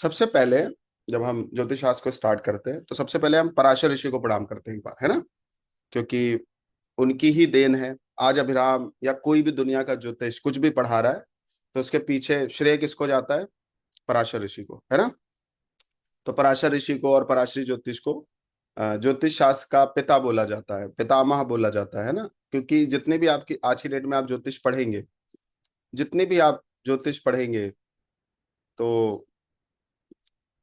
सबसे पहले जब हम ज्योतिष शास्त्र को स्टार्ट करते हैं तो सबसे पहले हम पराशर ऋषि को प्रणाम करते हैं एक बार, है ना। क्योंकि उनकी ही देन है। आज अभिराम या कोई भी दुनिया का ज्योतिष कुछ भी पढ़ा रहा है तो उसके पीछे श्रेय किसको जाता है? पराशर ऋषि को, है ना। तो पराशर ऋषि को और पराशरी ज्योतिष को ज्योतिष शास्त्र का पिता बोला जाता है, पितामह बोला जाता है ना। क्योंकि जितने भी आपकी आज की डेट में आप ज्योतिष पढ़ेंगे, जितनी भी आप ज्योतिष पढ़ेंगे, तो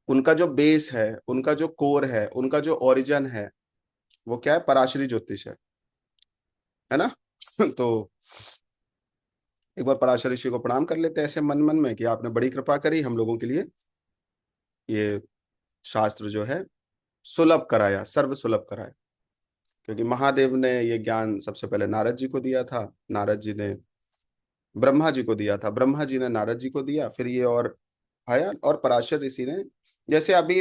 उनका जो बेस है, उनका जो कोर है, उनका जो ओरिजिन है, वो क्या है? पराशरी ज्योतिष है ना। तो एक बार पराशर ऋषि को प्रणाम कर लेते हैं ऐसे मन मन में कि आपने बड़ी कृपा करी हम लोगों के लिए, ये शास्त्र जो है सुलभ कराया, सर्व सुलभ कराया। क्योंकि महादेव ने ये ज्ञान सबसे पहले नारद जी को दिया था, नारद जी ने ब्रह्मा जी को दिया था, ब्रह्मा जी ने नारद जी को दिया, फिर ये और आया। और पराशर ऋषि ने, जैसे अभी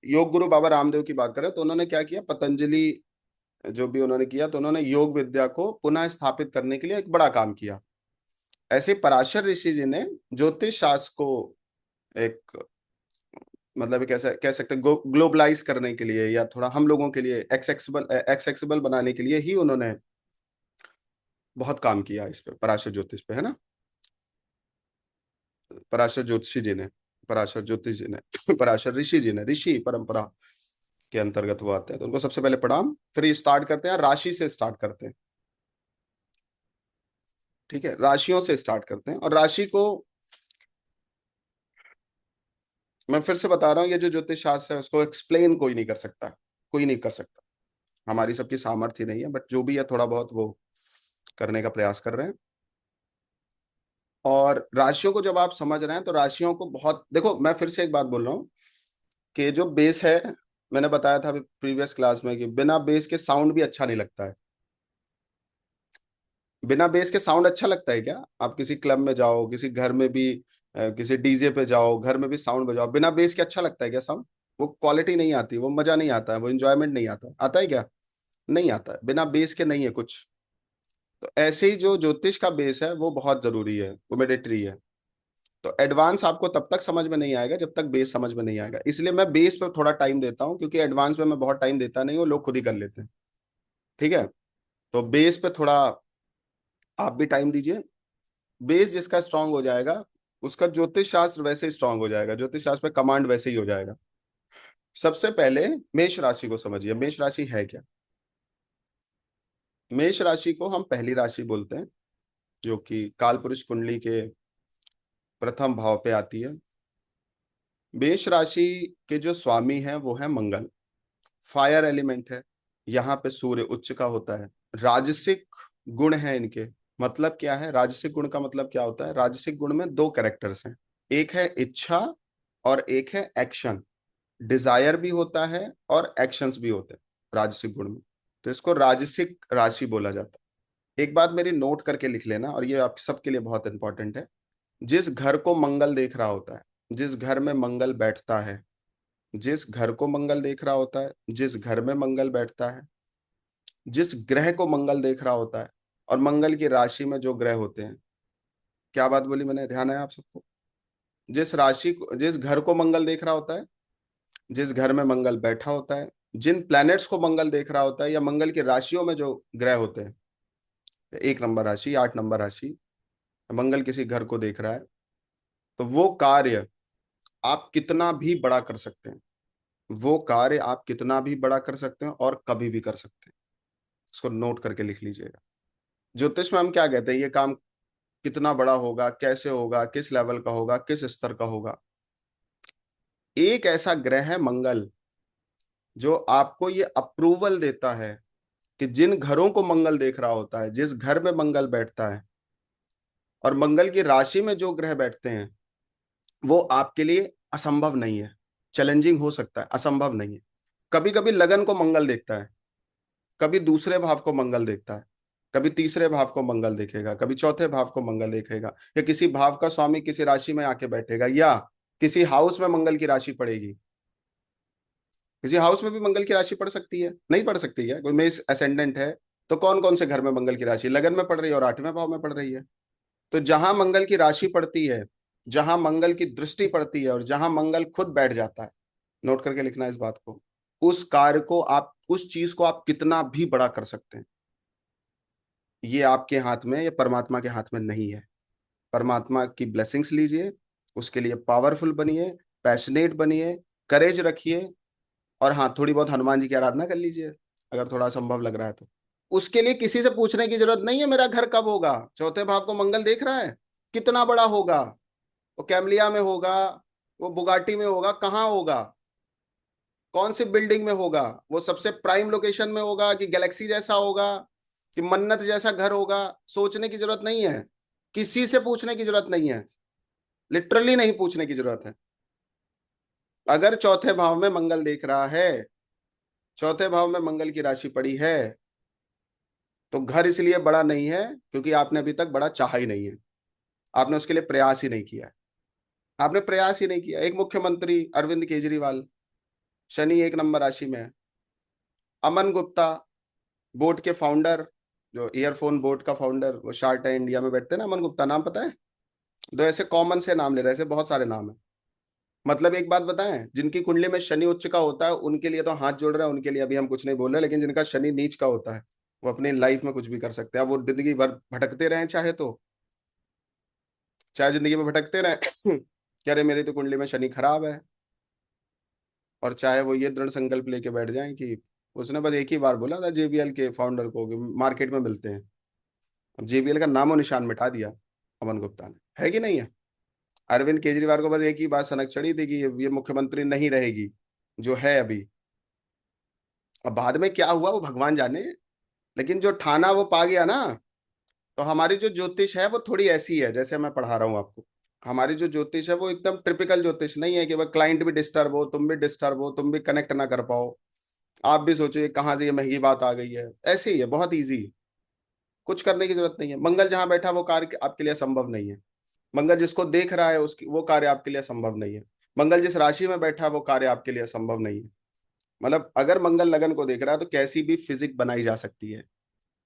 योग गुरु बाबा रामदेव की बात करें तो उन्होंने क्या किया, पतंजलि जो भी उन्होंने किया तो उन्होंने योग विद्या को पुनः स्थापित करने के लिए एक बड़ा काम किया। ऐसे पराशर ऋषि जी ने ज्योतिष शास्त्र को एक, मतलब कैसे कह सकते हैं, ग्लोबलाइज करने के लिए या थोड़ा हम लोगों के लिए एक्सेसिबल बनाने के लिए ही उन्होंने बहुत काम किया इस पे, पराशर ज्योतिष पे, है ना। पराशर ज्योतिषी जी ने, पराशर ज्योतिष जी ने, पराशर ऋषि जी ने, ऋषि परंपरा के अंतर्गत वो आते हैं तो उनको सबसे पहले प्रणाम। फिर ये स्टार्ट करते हैं, राशि से स्टार्ट करते हैं। ठीक है, राशियों से स्टार्ट करते हैं। और राशि को मैं फिर से बता रहा हूँ, ये जो ज्योतिष शास्त्र है उसको एक्सप्लेन कोई नहीं कर सकता, कोई नहीं कर सकता। हमारी सबकी सामर्थ्य नहीं है, बट जो भी है थोड़ा बहुत वो करने का प्रयास कर रहे हैं। और राशियों को जब आप समझ रहे हैं तो राशियों को बहुत देखो, मैं फिर से एक बात बोल रहा हूँ कि जो बेस है, मैंने बताया था प्रीवियस क्लास में कि बिना बेस के साउंड भी अच्छा नहीं लगता है। बिना बेस के साउंड अच्छा लगता है क्या? आप किसी क्लब में जाओ, किसी घर में भी किसी डीजे पे जाओ, घर में भी साउंड बजाओ, बिना बेस के अच्छा लगता है क्या साउंड? वो क्वालिटी नहीं आती, वो मजा नहीं आता है, वो इंजॉयमेंट नहीं आता। आता है क्या? नहीं आता है, बिना बेस के नहीं है कुछ। तो ऐसे ही जो ज्योतिष का बेस है वो बहुत जरूरी है, वो मैंडेटरी है। तो एडवांस आपको तब तक समझ में नहीं आएगा जब तक बेस समझ में नहीं आएगा। इसलिए मैं बेस पे थोड़ा टाइम देता हूँ, क्योंकि एडवांस में मैं बहुत टाइम देता नहीं हूँ, लोग खुद ही कर लेते हैं। ठीक है, तो बेस पे थोड़ा आप भी टाइम दीजिए। बेस जिसका स्ट्रांग हो जाएगा उसका ज्योतिष शास्त्र वैसे ही स्ट्रांग हो जाएगा, ज्योतिष शास्त्र पे कमांड वैसे ही हो जाएगा। सबसे पहले मेष राशि को समझिए, मेष राशि है क्या? मेष राशि को हम पहली राशि बोलते हैं, जो कि कालपुरुष कुंडली के प्रथम भाव पे आती है। मेष राशि के जो स्वामी हैं वो है मंगल, फायर एलिमेंट है। यहाँ पे सूर्य उच्च का होता है। राजसिक गुण है इनके। मतलब क्या है राजसिक गुण का? मतलब क्या होता है? राजसिक गुण में दो कैरेक्टर्स हैं, एक है इच्छा और एक है एक्शन। डिजायर भी होता है और एक्शंस भी होते हैं राजसिक गुण में। तो इसको राजसिक राशि बोला जाता है। एक बात मेरी नोट करके लिख लेना, और ये आप सबके लिए बहुत इंपॉर्टेंट है। जिस घर को मंगल देख रहा होता है, जिस घर में मंगल बैठता है, जिस घर को मंगल देख रहा होता है, जिस घर में मंगल बैठता है, जिस ग्रह को मंगल देख रहा होता है, और मंगल की राशि में जो ग्रह होते हैं, क्या बात बोली मैंने, ध्यान है आप सबको? जिस राशि को, जिस घर को मंगल देख रहा होता है, जिस घर में मंगल बैठा होता है, जिन प्लैनेट्स को मंगल देख रहा होता है, या मंगल की राशियों में जो ग्रह होते हैं, 1 नंबर राशि, 8 नंबर राशि, मंगल किसी घर को देख रहा है, तो वो कार्य आप कितना भी बड़ा कर सकते हैं, वो कार्य आप कितना भी बड़ा कर सकते हैं और कभी भी कर सकते हैं। इसको नोट करके लिख लीजिएगा। ज्योतिष में हम क्या कहते हैं, ये काम कितना बड़ा होगा, कैसे होगा, किस लेवल का होगा, किस स्तर का होगा। एक ऐसा ग्रह है मंगल, जो आपको ये अप्रूवल देता है कि जिन घरों को मंगल देख रहा होता है, जिस घर में मंगल बैठता है, और मंगल की राशि में जो ग्रह बैठते हैं, वो आपके लिए असंभव नहीं है। चैलेंजिंग हो सकता है, असंभव नहीं है। कभी कभी लगन को मंगल देखता है, कभी दूसरे भाव को मंगल देखता है, कभी तीसरे भाव को मंगल देखेगा, कभी चौथे भाव को मंगल देखेगा, या किसी भाव का स्वामी किसी राशि में आके बैठेगा, या किसी हाउस में मंगल की राशि पड़ेगी। किसी हाउस में भी मंगल की राशि पड़ सकती है, नहीं पड़ सकती है? कोई मेष असेंडेंट है तो कौन कौन से घर में मंगल की राशि लगन में पड़ रही है और 8वें भाव में पड़ रही है। तो जहां मंगल की राशि पड़ती है जहां मंगल की दृष्टि पड़ती है और जहां मंगल खुद बैठ जाता है, नोट करके लिखना इस बात को, उस कार्य को आप, उस चीज को आप कितना भी बड़ा कर सकते हैं। ये आपके हाथ में, ये परमात्मा के हाथ में नहीं है। परमात्मा की ब्लेसिंग्स लीजिए, उसके लिए पावरफुल बनिए, पैशनेट बनिए, करेज रखिए, और हाँ, थोड़ी बहुत हनुमान जी की आराधना कर लीजिए अगर थोड़ा संभव लग रहा है तो। उसके लिए किसी से पूछने की जरूरत नहीं है मेरा घर कब होगा। चौथे भाव को मंगल देख रहा है, कितना बड़ा होगा, वो कैमलिया में होगा, वो बुगाटी में होगा, कहाँ होगा, कौन सी बिल्डिंग में होगा, वो सबसे प्राइम लोकेशन में होगा कि गैलेक्सी जैसा होगा कि मन्नत जैसा घर होगा, सोचने की जरूरत नहीं है, किसी से पूछने की जरूरत नहीं है, लिटरली नहीं पूछने की जरूरत है। अगर चौथे भाव में मंगल देख रहा है, चौथे भाव में मंगल की राशि पड़ी है, तो घर इसलिए बड़ा नहीं है क्योंकि आपने अभी तक बड़ा चाहा ही नहीं है, आपने उसके लिए प्रयास ही नहीं किया है, आपने प्रयास ही नहीं किया। एक मुख्यमंत्री अरविंद केजरीवाल, शनि 1 नंबर राशि में है। अमन गुप्ता, बोट के फाउंडर, जो ईयरफोन बोट का फाउंडर, वो शार्क टैंक इंडिया में बैठते हैं ना, अमन गुप्ता, नाम पता है? दो ऐसे कॉमन से नाम ले रहे, ऐसे बहुत सारे नाम है। मतलब एक बात बताएं, जिनकी कुंडली में शनि उच्च का होता है उनके लिए तो हाथ जोड़ रहे हैं, उनके लिए अभी हम कुछ नहीं बोल रहे, लेकिन जिनका शनि नीच का होता है वो अपनी लाइफ में कुछ भी कर सकते हैं। अब वो जिंदगी भर भटकते रहे, चाहे तो, चाहे जिंदगी में भटकते रहे कह रहे मेरी तो कुंडली में शनि खराब है, और चाहे वो ये दृढ़ संकल्प लेके बैठ जाएं कि, उसने बस एक ही बार बोला था जेबीएल के फाउंडर को कि मार्केट में मिलते हैं। अब जेबीएल का नामो निशान मिटा दिया अमन गुप्ता ने, है कि नहीं है? अरविंद केजरीवाल को बस एक ही बात सनक चढ़ी थी कि ये मुख्यमंत्री नहीं रहेगी जो है अभी। अब बाद में क्या हुआ वो भगवान जाने, लेकिन जो ठाना वो पा गया ना। तो हमारी जो ज्योतिष है वो थोड़ी ऐसी है, जैसे मैं पढ़ा रहा हूँ आपको, हमारी जो ज्योतिष है वो एकदम टिपिकल ज्योतिष नहीं है कि वह क्लाइंट भी डिस्टर्ब हो, तुम भी डिस्टर्ब हो, तुम भी कनेक्ट ना कर पाओ, आप भी सोचो ये कहाँ से ये महंगी बात आ गई है। ऐसे ही है, बहुत ईजी, कुछ करने की जरूरत नहीं है। मंगल जहां बैठा वो कार्य आपके लिए संभव नहीं है। मंगल जिसको देख रहा है उसकी वो कार्य आपके लिए संभव नहीं है। मंगल जिस राशि में बैठा है वो कार्य आपके लिए संभव नहीं है। मतलब अगर मंगल लगन को देख रहा है तो कैसी भी फिजिक बनाई जा सकती है।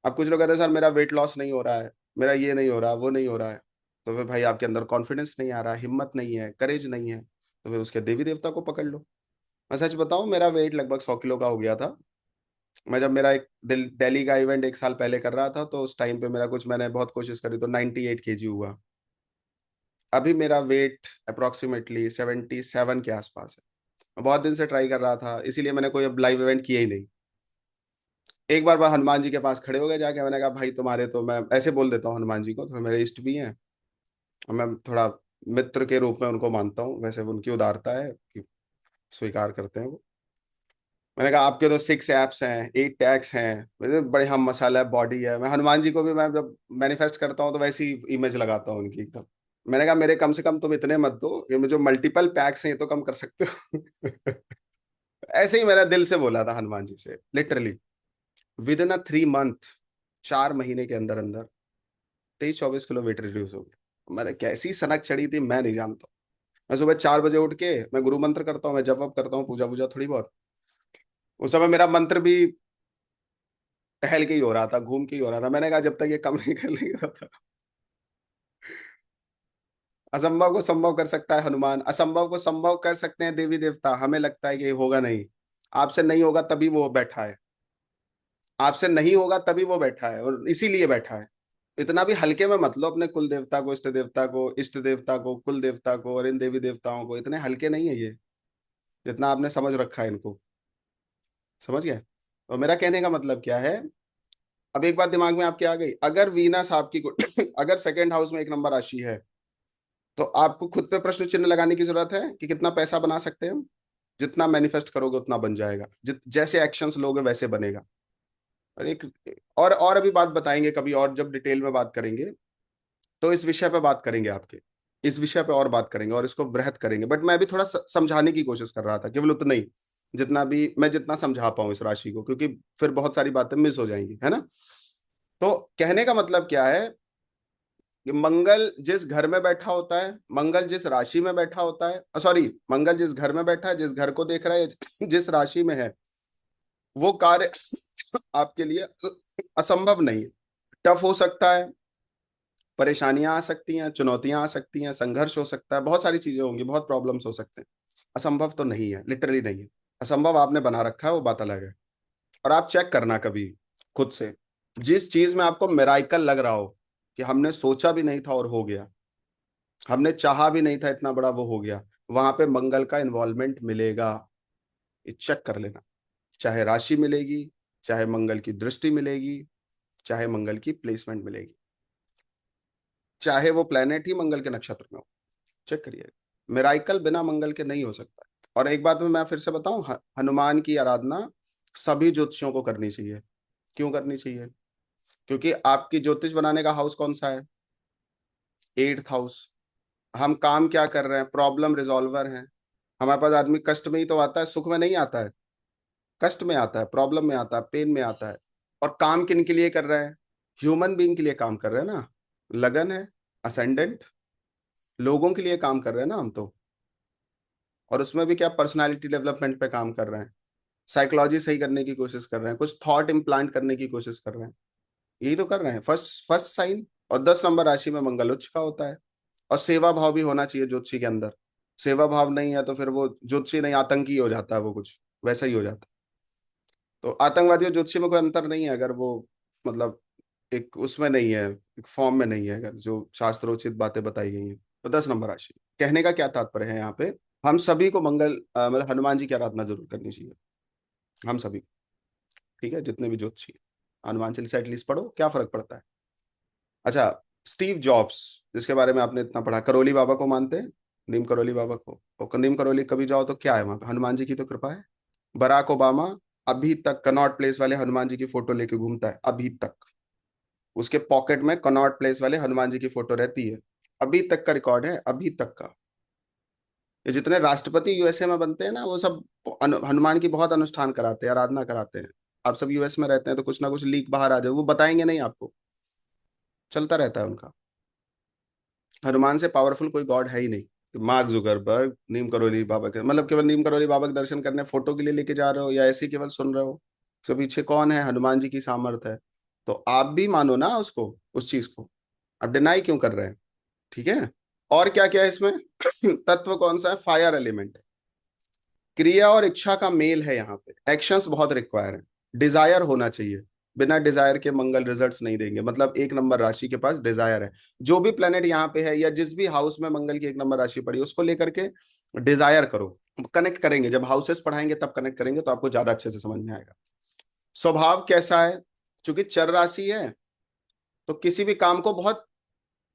अब कुछ लोग कहते हैं सर मेरा वेट लॉस नहीं हो रहा है, मेरा ये नहीं हो रहा, वो नहीं हो रहा है, तो फिर भाई आपके अंदर कॉन्फिडेंस नहीं आ रहा, हिम्मत नहीं है, करेज नहीं है, तो फिर उसके देवी देवता को पकड़ लो। मैं सच बताऊं, मेरा वेट लगभग 100 किलो का हो गया था। मैं जब मेरा एक दिल्ली का इवेंट 1 साल पहले कर रहा था, तो उस टाइम पे मेरा कुछ, मैंने बहुत कोशिश करी तो 98 kg हुआ। अभी मेरा वेट अप्रोक्सीमेटली 77 के आसपास है। मैं बहुत दिन से ट्राई कर रहा था, इसीलिए मैंने कोई अब लाइव इवेंट किया ही नहीं। एक बार हनुमान जी के पास खड़े हो गए जाके, मैंने कहा भाई तुम्हारे तो, मैं ऐसे बोल देता हूँ हनुमान जी को, तो मेरे इष्ट भी हैं, और मैं थोड़ा मित्र के रूप में उनको मानता हूँ, वैसे उनकी उदारता है कि स्वीकार करते हैं वो। मैंने कहा आपके तो 6 एप्स हैं, 8 टैक्स हैं, बड़े हम मसाला है, बॉडी है। मैं हनुमान जी को भी, मैं जब मैनिफेस्ट करता हूँ तो वैसी इमेज लगाता हूँ उनकी एकदम। मैंने कहा मेरे कम से कम तुम इतने मत दो, ये जो मल्टीपल पैक्स हैं ये तो कम कर सकते हो। ऐसे ही मेरा दिल से बोला था हनुमान जी से, literally with in a 3 month, 4 महीने के अंदर अंदर 23-24 किलो वेट रिड्यूस हो गया। मैंने कैसी सनक चढ़ी थी मैं नहीं जानता। मैं सुबह 4 बजे उठ के मैं गुरु मंत्र करता हूँ, मैं जप वप करता हूँ, पूजा पूजा थोड़ी बहुत। उस समय मेरा मंत्र भी टहल के ही हो रहा था, घूम के ही हो रहा था। मैंने कहा जब तक ये कम नहीं कर लेगा था। असंभव को संभव कर सकता है हनुमान, असंभव को संभव कर सकते हैं देवी देवता। हमें लगता है कि ये होगा नहीं, आपसे नहीं होगा तभी वो बैठा है, आपसे नहीं होगा तभी वो बैठा है, और इसीलिए बैठा है। इतना भी हल्के में मत लो अपने कुल देवता को, इष्ट देवता को, इष्ट देवता को, कुल देवता को, और इन देवी देवताओं को, इतने हल्के नहीं है ये, जितना आपने समझ रखा है इनको। समझ गए? और मेरा कहने का मतलब क्या है, अब एक बात दिमाग में आपके आ गई, अगर वीनस आपकी अगर सेकंड हाउस में 1 नंबर राशि है, तो आपको खुद पे प्रश्न चिन्ह लगाने की जरूरत है कि कितना पैसा बना सकते हैं हम। जितना मैनिफेस्ट करोगे उतना बन जाएगा, जैसे एक्शंस लोगे वैसे बनेगा। और एक, और अभी बात बताएंगे कभी और, जब डिटेल में बात करेंगे तो इस विषय पे बात करेंगे आपके, इस विषय पे और बात करेंगे और इसको बृहत करेंगे। बट मैं अभी थोड़ा समझाने की कोशिश कर रहा था, केवल उतना ही, जितना भी मैं जितना समझा पाऊं इस राशि को, क्योंकि फिर बहुत सारी बातें मिस हो जाएंगी, है ना? तो कहने का मतलब क्या है कि मंगल जिस घर में बैठा होता है, मंगल जिस राशि में बैठा होता है, सॉरी, मंगल जिस घर में बैठा है, जिस घर को देख रहा है, जिस राशि में है, वो कार्य आपके लिए असंभव नहीं है। टफ हो सकता है, परेशानियां आ सकती हैं, चुनौतियां आ सकती हैं, संघर्ष हो सकता है, बहुत सारी चीजें होंगी, बहुत प्रॉब्लम्स हो सकते हैं। असंभव तो नहीं है, लिटरली नहीं है। असंभव आपने बना रखा है, वो बात अलग है। और आप चेक करना कभी खुद से, जिस चीज में आपको मिराइकल लग रहा हो कि हमने सोचा भी नहीं था और हो गया, हमने चाहा भी नहीं था इतना बड़ा वो हो गया, वहां पे मंगल का इन्वॉल्वमेंट मिलेगा। ये चेक कर लेना। चाहे राशि मिलेगी, चाहे मंगल की दृष्टि मिलेगी, चाहे मंगल की प्लेसमेंट मिलेगी, चाहे वो प्लेनेट ही मंगल के नक्षत्र में हो, चेक करिए। मिराइकल बिना मंगल के नहीं हो सकता। और एक बात में मैं फिर से बताऊं, हनुमान की आराधना सभी ज्योतिषियों को करनी चाहिए। क्यों करनी चाहिए? क्योंकि आपकी ज्योतिष बनाने का हाउस कौन सा है? 8th house. हम काम क्या कर रहे हैं? प्रॉब्लम रिजॉल्वर हैं। हमारे पास आदमी कष्ट में ही तो आता है, सुख में नहीं आता है। कष्ट में आता है, प्रॉब्लम में आता है, पेन में आता है। और काम किन के लिए कर रहे हैं? ह्यूमन बीइंग के लिए काम कर रहे हैं ना। लगन है, असेंडेंट, लोगों के लिए काम कर रहे हैं ना हम तो। और उसमें भी क्या, पर्सनालिटी डेवलपमेंट पे काम कर रहे हैं, साइकोलॉजी सही करने की कोशिश कर रहे हैं, कुछ थॉट इम्प्लांट करने की कोशिश कर रहे हैं। यही तो कर रहे हैं। First first sign. और 10 नंबर राशि में मंगल उच्च का होता है। और सेवा भाव भी होना चाहिए ज्योतिषी के अंदर। सेवा भाव नहीं है तो फिर वो ज्योतिषी नहीं, आतंकी हो जाता है, वो कुछ वैसा ही हो जाता है। तो आतंकवादी और ज्योतिषी में कोई अंतर नहीं है, अगर वो मतलब एक उसमें नहीं है, एक फॉर्म में नहीं है, अगर जो शास्त्रोचित बातें बताई गई हैं। तो 10 नंबर राशि। कहने का क्या तात्पर्य है यहाँ पे, हम सभी को मंगल मतलब हनुमान जी की आराधना जरूर करनी चाहिए, हम सभी को। ठीक है, जितने भी ज्योतिषी हैं, हनुमान चालीसा एटलीस्ट पढ़ो, क्या फर्क पड़ता है। अच्छा, स्टीव जॉब्स, जिसके बारे में आपने इतना पढ़ा, करोली बाबा को मानते हैं, नीम करोली बाबा को। और नीम करोली कभी जाओ तो क्या है वहां पे? हनुमान जी की तो कृपा है। बराक ओबामा अभी तक कनॉट प्लेस वाले हनुमान जी की फोटो लेके घूमता है, अभी तक। उसके पॉकेट में कनॉट प्लेस वाले हनुमान जी की फोटो रहती है, अभी तक का रिकॉर्ड है, अभी तक का। ये जितने राष्ट्रपति यूएसए में बनते हैं ना, वो सब हनुमान की बहुत अनुष्ठान कराते हैं, आराधना कराते हैं। आप सब यूएस में रहते हैं तो कुछ ना कुछ लीक बाहर आ जाए, वो बताएंगे नहीं आपको, चलता रहता है उनका। हनुमान से पावरफुल कोई गॉड है ही नहीं। मार्क जुगरबर्ग नीम करोली बाबा के, मतलब केवल नीम करोली बाबा के दर्शन करने फोटो के लिए लेके जा रहे हो, या ऐसे ही केवल सुन रहे हो? उसके पीछे कौन है? हनुमान जी की सामर्थ्य है। तो आप भी मानो ना उसको, उस चीज को। आप डिनाई क्यों कर रहे हैं? ठीक है। और क्या क्या है इसमें? तत्व कौन सा है? Fire element. क्रिया और इच्छा का मेल है यहाँ पे, एक्शंस बहुत रिक्वायर है, डिजायर होना चाहिए। बिना डिजायर के मंगल रिजल्ट्स नहीं देंगे। मतलब 1 नंबर राशि के पास डिजायर है, जो भी प्लेनेट यहाँ पे है या जिस भी हाउस में मंगल की 1 नंबर राशि पड़ी, उसको लेकर के डिजायर करो। कनेक्ट करेंगे, जब हाउसेस पढ़ाएंगे तब कनेक्ट करेंगे, तो आपको ज्यादा अच्छे से समझ में आएगा। स्वभाव कैसा है? क्योंकि चर राशि है, तो किसी भी काम को बहुत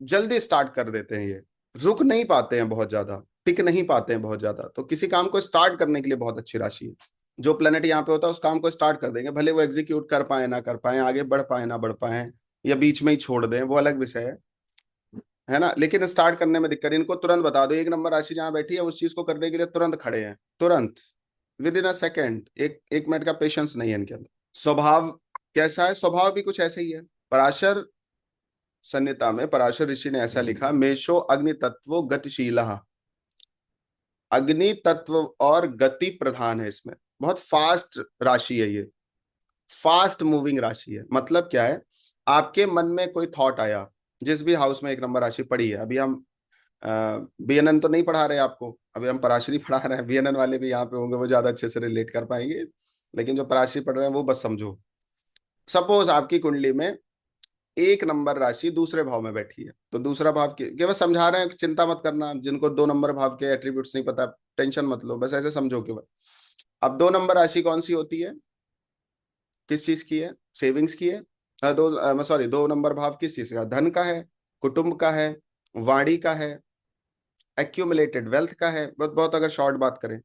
जल्दी स्टार्ट कर देते हैं ये, रुक नहीं पाते हैं बहुत ज्यादा, टिक नहीं पाते हैं बहुत ज्यादा। तो किसी काम को स्टार्ट करने के लिए बहुत अच्छी राशि है। जो प्लेनेट यहाँ पे होता है उस काम को स्टार्ट कर देंगे, भले वो एग्जीक्यूट कर पाए ना कर पाए, आगे बढ़ पाए ना बढ़ पाए, या बीच में ही छोड़ दें, वो अलग विषय है ना। लेकिन स्टार्ट करने में दिक्कत, इनको तुरंत बता दो 1 नंबर राशि जहां बैठी है, उस चीज को करने के लिए तुरंत खड़े हैं, तुरंत, विद इन अ सेकेंड। एक एक मिनट का पेशेंस नहीं है इनके अंदर। स्वभाव कैसा है? स्वभाव भी कुछ ऐसे ही है। पराशर संहिता में पराशर ऋषि ने ऐसा लिखा, मेषो अग्नि तत्व गतिशील। अग्नि तत्व और गति प्रधान है इसमें, बहुत फास्ट राशि है ये, फास्ट मूविंग राशि है। मतलब क्या है, आपके मन में कोई थॉट आया, जिस भी हाउस में 1 नंबर राशि पड़ी है, अभी हम बीएनएन तो नहीं पढ़ा रहे आपको, अभी हम पराशरी पढ़ा रहे हैं। बीएनएन वाले भी यहाँ पे होंगे, वो ज्यादा अच्छे से रिलेट कर पाएंगे। लेकिन जो पराशरी पढ़ रहे हैं वो बस समझो। सपोज आपकी कुंडली में 1 नंबर राशि दूसरे भाव में बैठी है, तो दूसरा भाव के केवल समझा रहे हैं कि चिंता मत करना, जिनको 2 नंबर भाव के एट्रीब्यूट्स नहीं पता, टेंशन मत लो, बस ऐसे समझो केवल। अब 2 नंबर राशि कौन सी होती है? किस चीज की है? सेविंग्स की है। दो सॉरी 2 नंबर भाव किस चीज का? धन का है, कुटुंब का है, वाणी का है, एक्यूमुलेटेड वेल्थ का है, बहुत बहुत अगर शॉर्ट बात करें।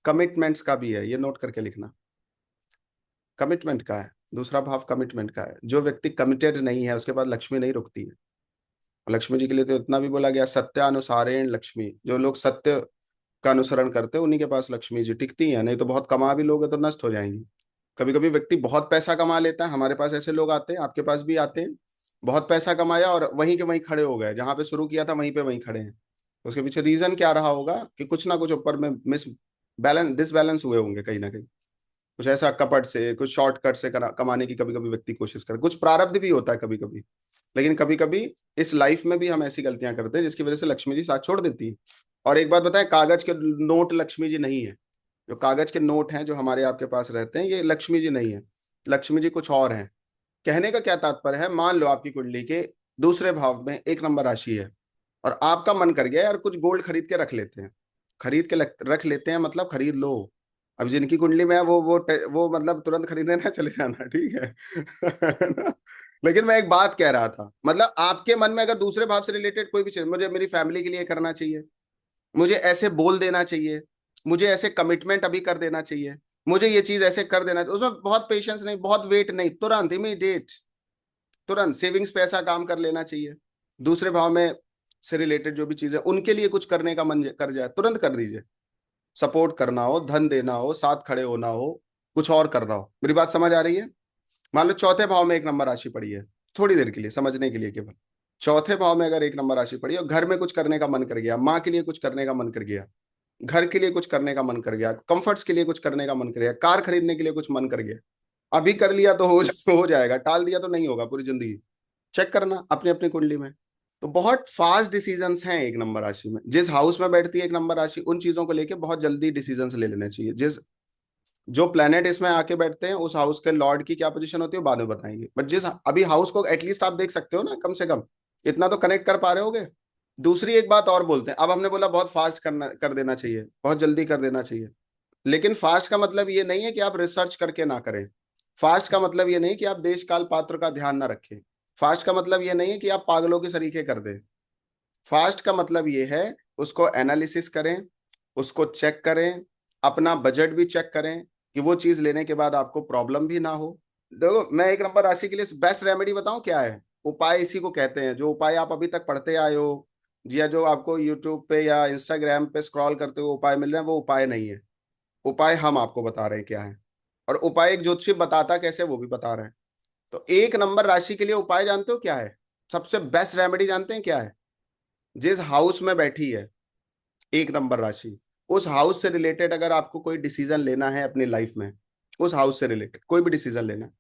कमिटमेंट्स का भी है, ये नोट करके लिखना। कमिटमेंट का है, दूसरा भाव कमिटमेंट का है। जो व्यक्ति कमिटेड नहीं है उसके पास लक्ष्मी नहीं रुकती है। लक्ष्मी जी के लिए तो इतना भी बोला गया, सत्यानुसारेण लक्ष्मी। जो लोग सत्य का अनुसरण करते हैं उन्हीं के पास लक्ष्मी जी टिकती है, नहीं तो बहुत कमा भी लोगे तो नष्ट हो जाएंगी। कभी कभी व्यक्ति बहुत पैसा कमा लेता है, हमारे पास ऐसे लोग आते हैं, आपके पास भी आते हैं, बहुत पैसा कमाया और वहीं के वहीं खड़े हो गए, जहां पे शुरू किया था वहीं पे वहीं खड़े हैं। उसके पीछे रीजन क्या रहा होगा कि कुछ ना कुछ ऊपर में मिस बैलेंस डिसबैलेंस हुए होंगे कहीं ना कहीं। कुछ ऐसा कपट से, कुछ शॉर्टकट से कमाने की कभी कभी व्यक्ति कोशिश करे, कुछ प्रारब्ध भी होता है कभी कभी। लेकिन कभी कभी इस लाइफ में भी हम ऐसी गलतियां करते हैं जिसकी वजह से लक्ष्मी जी साथ छोड़ देती है। और एक बात बताएं, कागज के नोट लक्ष्मी जी नहीं है। जो कागज के नोट हैं जो हमारे आपके पास रहते हैं, ये लक्ष्मी जी नहीं है। लक्ष्मी जी कुछ और हैं। कहने का क्या तात्पर्य है, मान लो आपकी कुंडली के दूसरे भाव में 1 नंबर राशि है, और आपका मन कर गया यार कुछ गोल्ड खरीद के रख लेते हैं। खरीद के रख लेते हैं मतलब खरीद लो। अब जिनकी कुंडली में है वो मतलब तुरंत खरीदने ना चले जाना, ठीक है। ना? लेकिन मैं एक बात कह रहा था, मतलब आपके मन में अगर दूसरे भाव से रिलेटेड कोई भी चीज, मुझे मेरी फैमिली के लिए करना चाहिए, मुझे ऐसे बोल देना चाहिए, मुझे ऐसे कमिटमेंट अभी कर देना चाहिए, मुझे ये चीज ऐसे कर देना, उसमें बहुत पेशेंस नहीं, बहुत वेट नहीं, तुरंत इमीडिएट, तुरंत सेविंग्स पे ऐसा काम कर लेना चाहिए। दूसरे भाव में से रिलेटेड जो भी चीजें उनके लिए कुछ करने का मन कर जाए, तुरंत कर दीजिए। सपोर्ट करना हो, धन देना हो, साथ खड़े होना हो, कुछ और करना हो। मेरी बात समझ आ रही है? मान लो चौथे भाव में 1 नंबर राशि पड़ी है, थोड़ी देर के लिए समझने के लिए केवल। चौथे भाव में अगर 1 नंबर राशि पड़ी है और घर में कुछ करने का मन कर गया, माँ के लिए कुछ करने का मन कर गया, घर के लिए कुछ करने का मन कर गया, कंफर्ट्स के लिए कुछ करने का मन कर गया, कार खरीदने के लिए कुछ मन कर गया, अभी कर लिया तो हो जाएगा, टाल दिया तो नहीं होगा पूरी जिंदगी। चेक करना अपनी अपनी कुंडली में। तो बहुत फास्ट डिसीजंस हैं 1 नंबर राशि में। जिस हाउस में बैठती है 1 नंबर राशि, उन चीजों को लेके बहुत जल्दी डिसीजंस ले लेने चाहिए। जिस जो प्लेनेट इसमें आके बैठते हैं, उस हाउस के लॉर्ड की क्या पोजीशन होती है बाद में बताएंगे, बट जिस अभी हाउस को एटलीस्ट आप देख सकते हो ना, कम से कम इतना तो कनेक्ट कर पा रहे होगे। दूसरी एक बात और बोलते हैं, अब हमने बोला बहुत फास्ट करना कर देना चाहिए, बहुत जल्दी कर देना चाहिए। लेकिन फास्ट का मतलब ये नहीं है कि आप रिसर्च करके ना करें। फास्ट का मतलब ये नहीं कि आप देश काल पात्र का ध्यान ना रखें। फास्ट का मतलब ये नहीं है कि आप पागलों के सरीखे कर दें। फास्ट का मतलब ये है उसको एनालिसिस करें, उसको चेक करें, अपना बजट भी चेक करें कि वो चीज लेने के बाद आपको प्रॉब्लम भी ना हो। देखो मैं 1 नंबर राशि के लिए बेस्ट रेमेडी बताऊं क्या है? उपाय इसी को कहते हैं, जो उपाय आप अभी तक पढ़ते आए हो, या जो आपको यूट्यूब पे या इंस्टाग्राम पे स्क्रॉल करते हुए उपाय मिल रहे हैं, वो उपाय नहीं है। उपाय हम आपको बता रहे हैं क्या है। और उपाय एक ज्योतिषी बताता कैसे, वो भी बता रहे हैं। तो 1 नंबर राशि के लिए उपाय जानते हो क्या है? सबसे बेस्ट रेमेडी जानते हैं क्या है? जिस हाउस में बैठी है 1 नंबर राशि, उस हाउस से रिलेटेड अगर आपको कोई डिसीजन लेना है अपनी लाइफ में, उस हाउस से रिलेटेड कोई भी डिसीजन लेना है,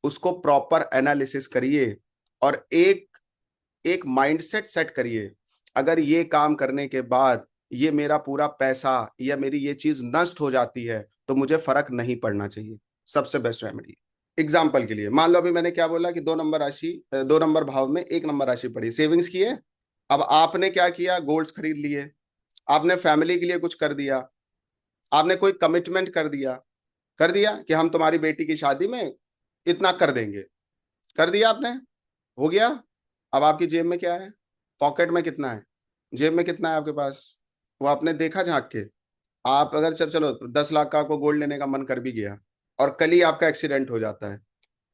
उसको प्रॉपर एनालिसिस करिए और एक एक माइंडसेट सेट करिए। अगर ये काम करने के बाद ये मेरा पूरा पैसा या मेरी ये चीज नष्ट हो जाती है तो मुझे फर्क नहीं पड़ना चाहिए। सबसे बेस्ट रेमेडी। एग्जाम्पल के लिए मान लो अभी मैंने क्या बोला कि 2 नंबर राशि, 2 नंबर भाव में 1 नंबर राशि पड़ी, सेविंग्स की है। अब आपने क्या किया, गोल्ड्स खरीद लिए, आपने फैमिली के लिए कुछ कर दिया, आपने कोई कमिटमेंट कर दिया कि हम तुम्हारी बेटी की शादी में इतना कर देंगे, कर दिया आपने, हो गया। अब आपकी जेब में क्या है, पॉकेट में कितना है, जेब में कितना है आपके पास, वो आपने देखा झांक के। आप अगर चल चलो 10 लाख का आपको गोल्ड लेने का मन कर भी गया, और कल ही आपका एक्सीडेंट हो जाता है,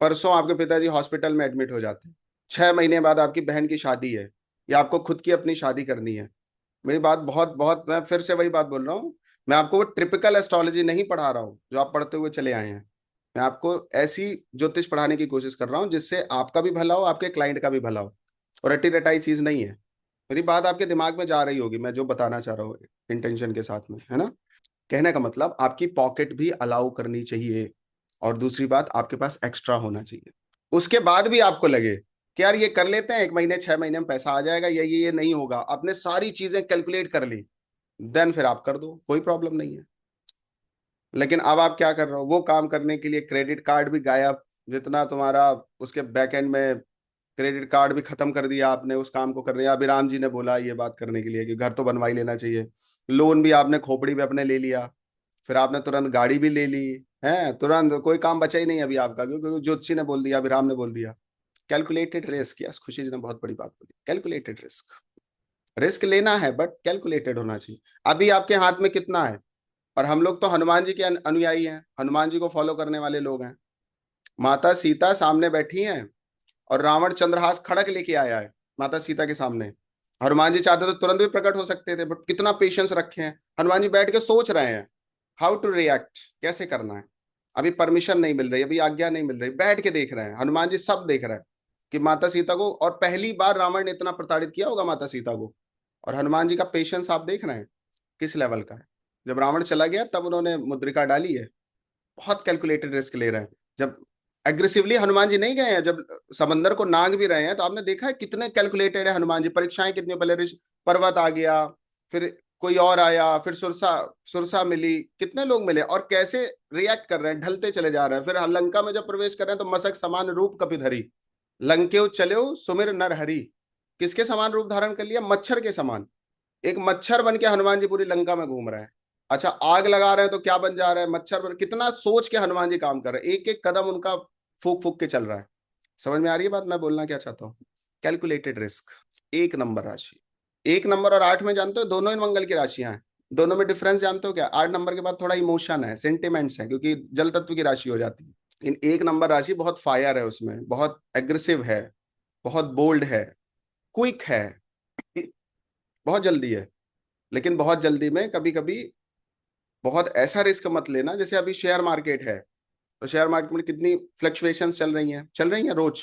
परसों आपके पिताजी हॉस्पिटल में एडमिट हो जाते हैं, 6 महीने बाद आपकी बहन की शादी है, या आपको खुद की अपनी शादी करनी है। मेरी बात बहुत बहुत, मैं फिर से वही बात बोल रहा हूँ, मैं आपको वो ट्रिपिकल एस्ट्रोलॉजी नहीं पढ़ा रहा हूँ जो आप पढ़ते हुए चले आए हैं। मैं आपको ऐसी ज्योतिष पढ़ाने की कोशिश कर रहा हूँ जिससे आपका भी भला हो, आपके क्लाइंट का भी भला हो, और रटी रटाई चीज नहीं है। मेरी बात आपके दिमाग में जा रही होगी, मैं जो बताना चाह रहा हूँ इंटेंशन के साथ में, है ना? कहने का मतलब आपकी पॉकेट भी अलाउ करनी चाहिए, और दूसरी बात आपके पास एक्स्ट्रा होना चाहिए। उसके बाद भी आपको लगे कि यार ये कर लेते हैं, 1 महीने 6 महीने में पैसा आ जाएगा, ये नहीं होगा, आपने सारी चीजें कैलकुलेट कर ली, देन फिर आप कर दो, कोई प्रॉब्लम नहीं है। लेकिन अब आप क्या कर रहे हो, वो काम करने के लिए क्रेडिट कार्ड भी गायब, जितना तुम्हारा उसके बैक एंड में क्रेडिट कार्ड भी खत्म कर दिया आपने उस काम को करने। अभी राम जी ने बोला ये बात करने के लिए कि घर तो बनवा ही लेना चाहिए, लोन भी आपने खोपड़ी पे अपने ले लिया, फिर आपने तुरंत गाड़ी भी ले ली है, तुरंत कोई काम बचा ही नहीं अभी आपका, क्योंकि ज्योतिषी ने बोल दिया, अभी राम ने बोल दिया। कैलकुलेटेड रिस्क, यस खुशी जी ने बहुत बड़ी बात बोली, कैलकुलेटेड रिस्क। रिस्क लेना है बट कैलकुलेटेड होना चाहिए। अभी आपके हाथ में कितना है? और हम लोग तो हनुमान जी के अनुयायी हैं, हनुमान जी को फॉलो करने वाले लोग हैं। माता सीता सामने बैठी हैं और रावण चंद्रहास खड़क लेके आया है माता सीता के सामने। हनुमान जी चाहते तो तुरंत भी प्रकट हो सकते थे, बट कितना पेशेंस रखे हैं हनुमान जी, बैठ के सोच रहे हैं हाउ टू रिएक्ट, कैसे करना है। अभी परमिशन नहीं मिल रही, अभी आज्ञा नहीं मिल रही, बैठ के देख रहे हैं हनुमान जी, सब देख रहे हैं कि माता सीता को, और पहली बार रावण ने इतना प्रताड़ित किया होगा माता सीता को, और हनुमान जी का पेशेंस आप देख रहे हैं किस लेवल का है। जब रावण चला गया तब उन्होंने मुद्रिका डाली है। बहुत कैलकुलेटेड रिस्क ले रहे हैं। जब एग्रेसिवली हनुमान जी नहीं गए हैं, जब समंदर को नांग भी रहे हैं तो आपने देखा है कितने कैलकुलेटेड है हनुमान जी, परीक्षाएं कितनी, पहले पर्वत आ गया, फिर कोई और आया, फिर सुरसा, सुरसा मिली, कितने लोग मिले और कैसे रिएक्ट कर रहे हैं, ढलते चले जा रहे हैं। फिर लंका में जब प्रवेश कर रहे हैं तो मसक समान रूप कपिधरी, लंकेव चलो सुमिर नर हरि, किसके समान रूप धारण कर लिया, मच्छर के समान। एक मच्छर बन के हनुमान जी पूरी लंका में घूम रहा है। अच्छा, आग लगा रहे हैं तो क्या बन जा रहा है, मच्छर बन, कितना सोच के हनुमान जी काम कर रहे हैं, एक एक कदम उनका फूक फूक के चल रहा है। समझ में आ रही है बात मैं बोलना क्या चाहता हूँ? Calculated risk. एक नंबर राशि, एक नंबर और आठ में जानते हो दोनों ही मंगल की राशियां हैं। दोनों में डिफरेंस जानते हो क्या? आठ नंबर के बाद थोड़ा इमोशन है, सेंटिमेंट्स है, क्योंकि जल तत्व की राशि हो जाती है। इन एक नंबर राशि बहुत फायर है, उसमें बहुत एग्रेसिव है, बहुत बोल्ड है, क्विक है, बहुत जल्दी है। लेकिन बहुत जल्दी में कभी कभी बहुत ऐसा रिस्क मत लेना। जैसे अभी शेयर मार्केट है, तो शेयर मार्केट में कितनी फ्लक्चुएशंस चल रही हैं रोज,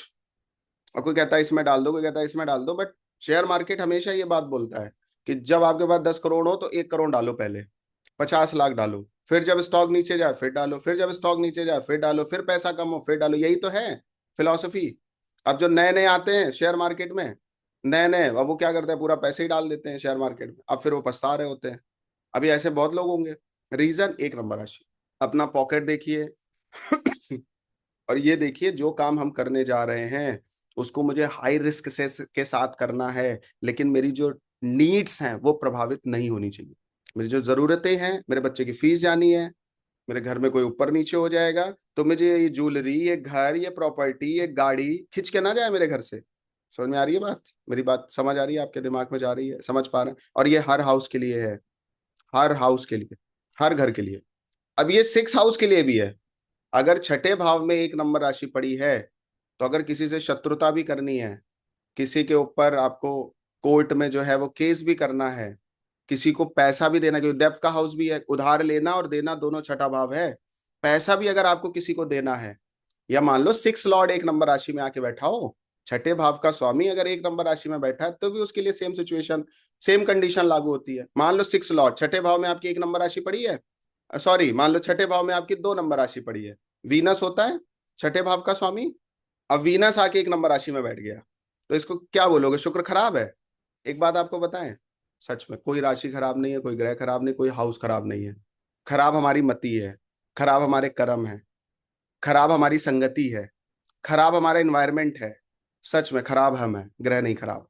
और कोई कहता है इसमें डाल दो, कोई कहता है इसमें डाल दो, बट शेयर मार्केट हमेशा ये बात बोलता है कि जब आपके पास 10 करोड़ हो तो 1 करोड़ डालो, पहले 50 लाख डालो, फिर जब स्टॉक नीचे जाए फिर डालो, फिर जब स्टॉक नीचे जाए फिर डालो, फिर पैसा कम हो फिर डालो। यही तो है फिलॉसफी। अब जो नए नए आते हैं शेयर मार्केट में, नए नए, अब वो क्या करते हैं, पूरा पैसे ही डाल देते हैं शेयर मार्केट में, अब फिर वो पछता रहे होते हैं। अभी ऐसे बहुत लोग होंगे। रीजन एक नंबर राशि। अपना पॉकेट देखिए और ये देखिए जो काम हम करने जा रहे हैं उसको मुझे हाई रिस्क से के साथ करना है, लेकिन मेरी जो नीड्स हैं वो प्रभावित नहीं होनी चाहिए। मेरी जो जरूरतें हैं, मेरे बच्चे की फीस जानी है, मेरे घर में कोई ऊपर नीचे हो जाएगा तो मुझे ये ज्वेलरी, ये घर, ये प्रॉपर्टी, ये गाड़ी खिंच के ना जाए मेरे घर से। समझ में आ रही है बात? मेरी बात समझ आ रही है, आपके दिमाग में जा रही है, समझ पा रहे हैं? और ये हर हाउस के लिए है, हर हाउस के लिए, हर घर के लिए। अब ये 6 हाउस के लिए भी है। अगर छठे भाव में एक नंबर राशि पड़ी है तो अगर किसी से शत्रुता भी करनी है, किसी के ऊपर आपको कोर्ट में जो है वो केस भी करना है, किसी को पैसा भी देना, क्योंकि डेब्ट का हाउस भी है, उधार लेना और देना दोनों छठा भाव है। पैसा भी अगर आपको किसी को देना है, या मान लो 6 लॉर्ड एक नंबर राशि में आके बैठा हो, छठे भाव का स्वामी अगर एक नंबर राशि में बैठा है तो भी उसके लिए सेम सिचुएशन, सेम कंडीशन लागू होती है। मान लो 6 लॉर्ड छठे भाव में आपकी एक नंबर राशि पड़ी है, सॉरी मान लो छठे भाव में आपकी 2 नंबर राशि पड़ी है, वीनस होता है छठे भाव का स्वामी। अब वीनस आके एक नंबर राशि में बैठ गया तो इसको क्या बोलोगे, शुक्र खराब है? एक बात आपको बताएं, सच में कोई राशि खराब नहीं है, कोई ग्रह खराब नहीं, कोई हाउस खराब नहीं है। खराब हमारी मति है, खराब हमारे कर्म है, खराब हमारी संगति है, खराब हमारा इन्वायरमेंट है। सच में खराब हम है, ग्रह नहीं खराब।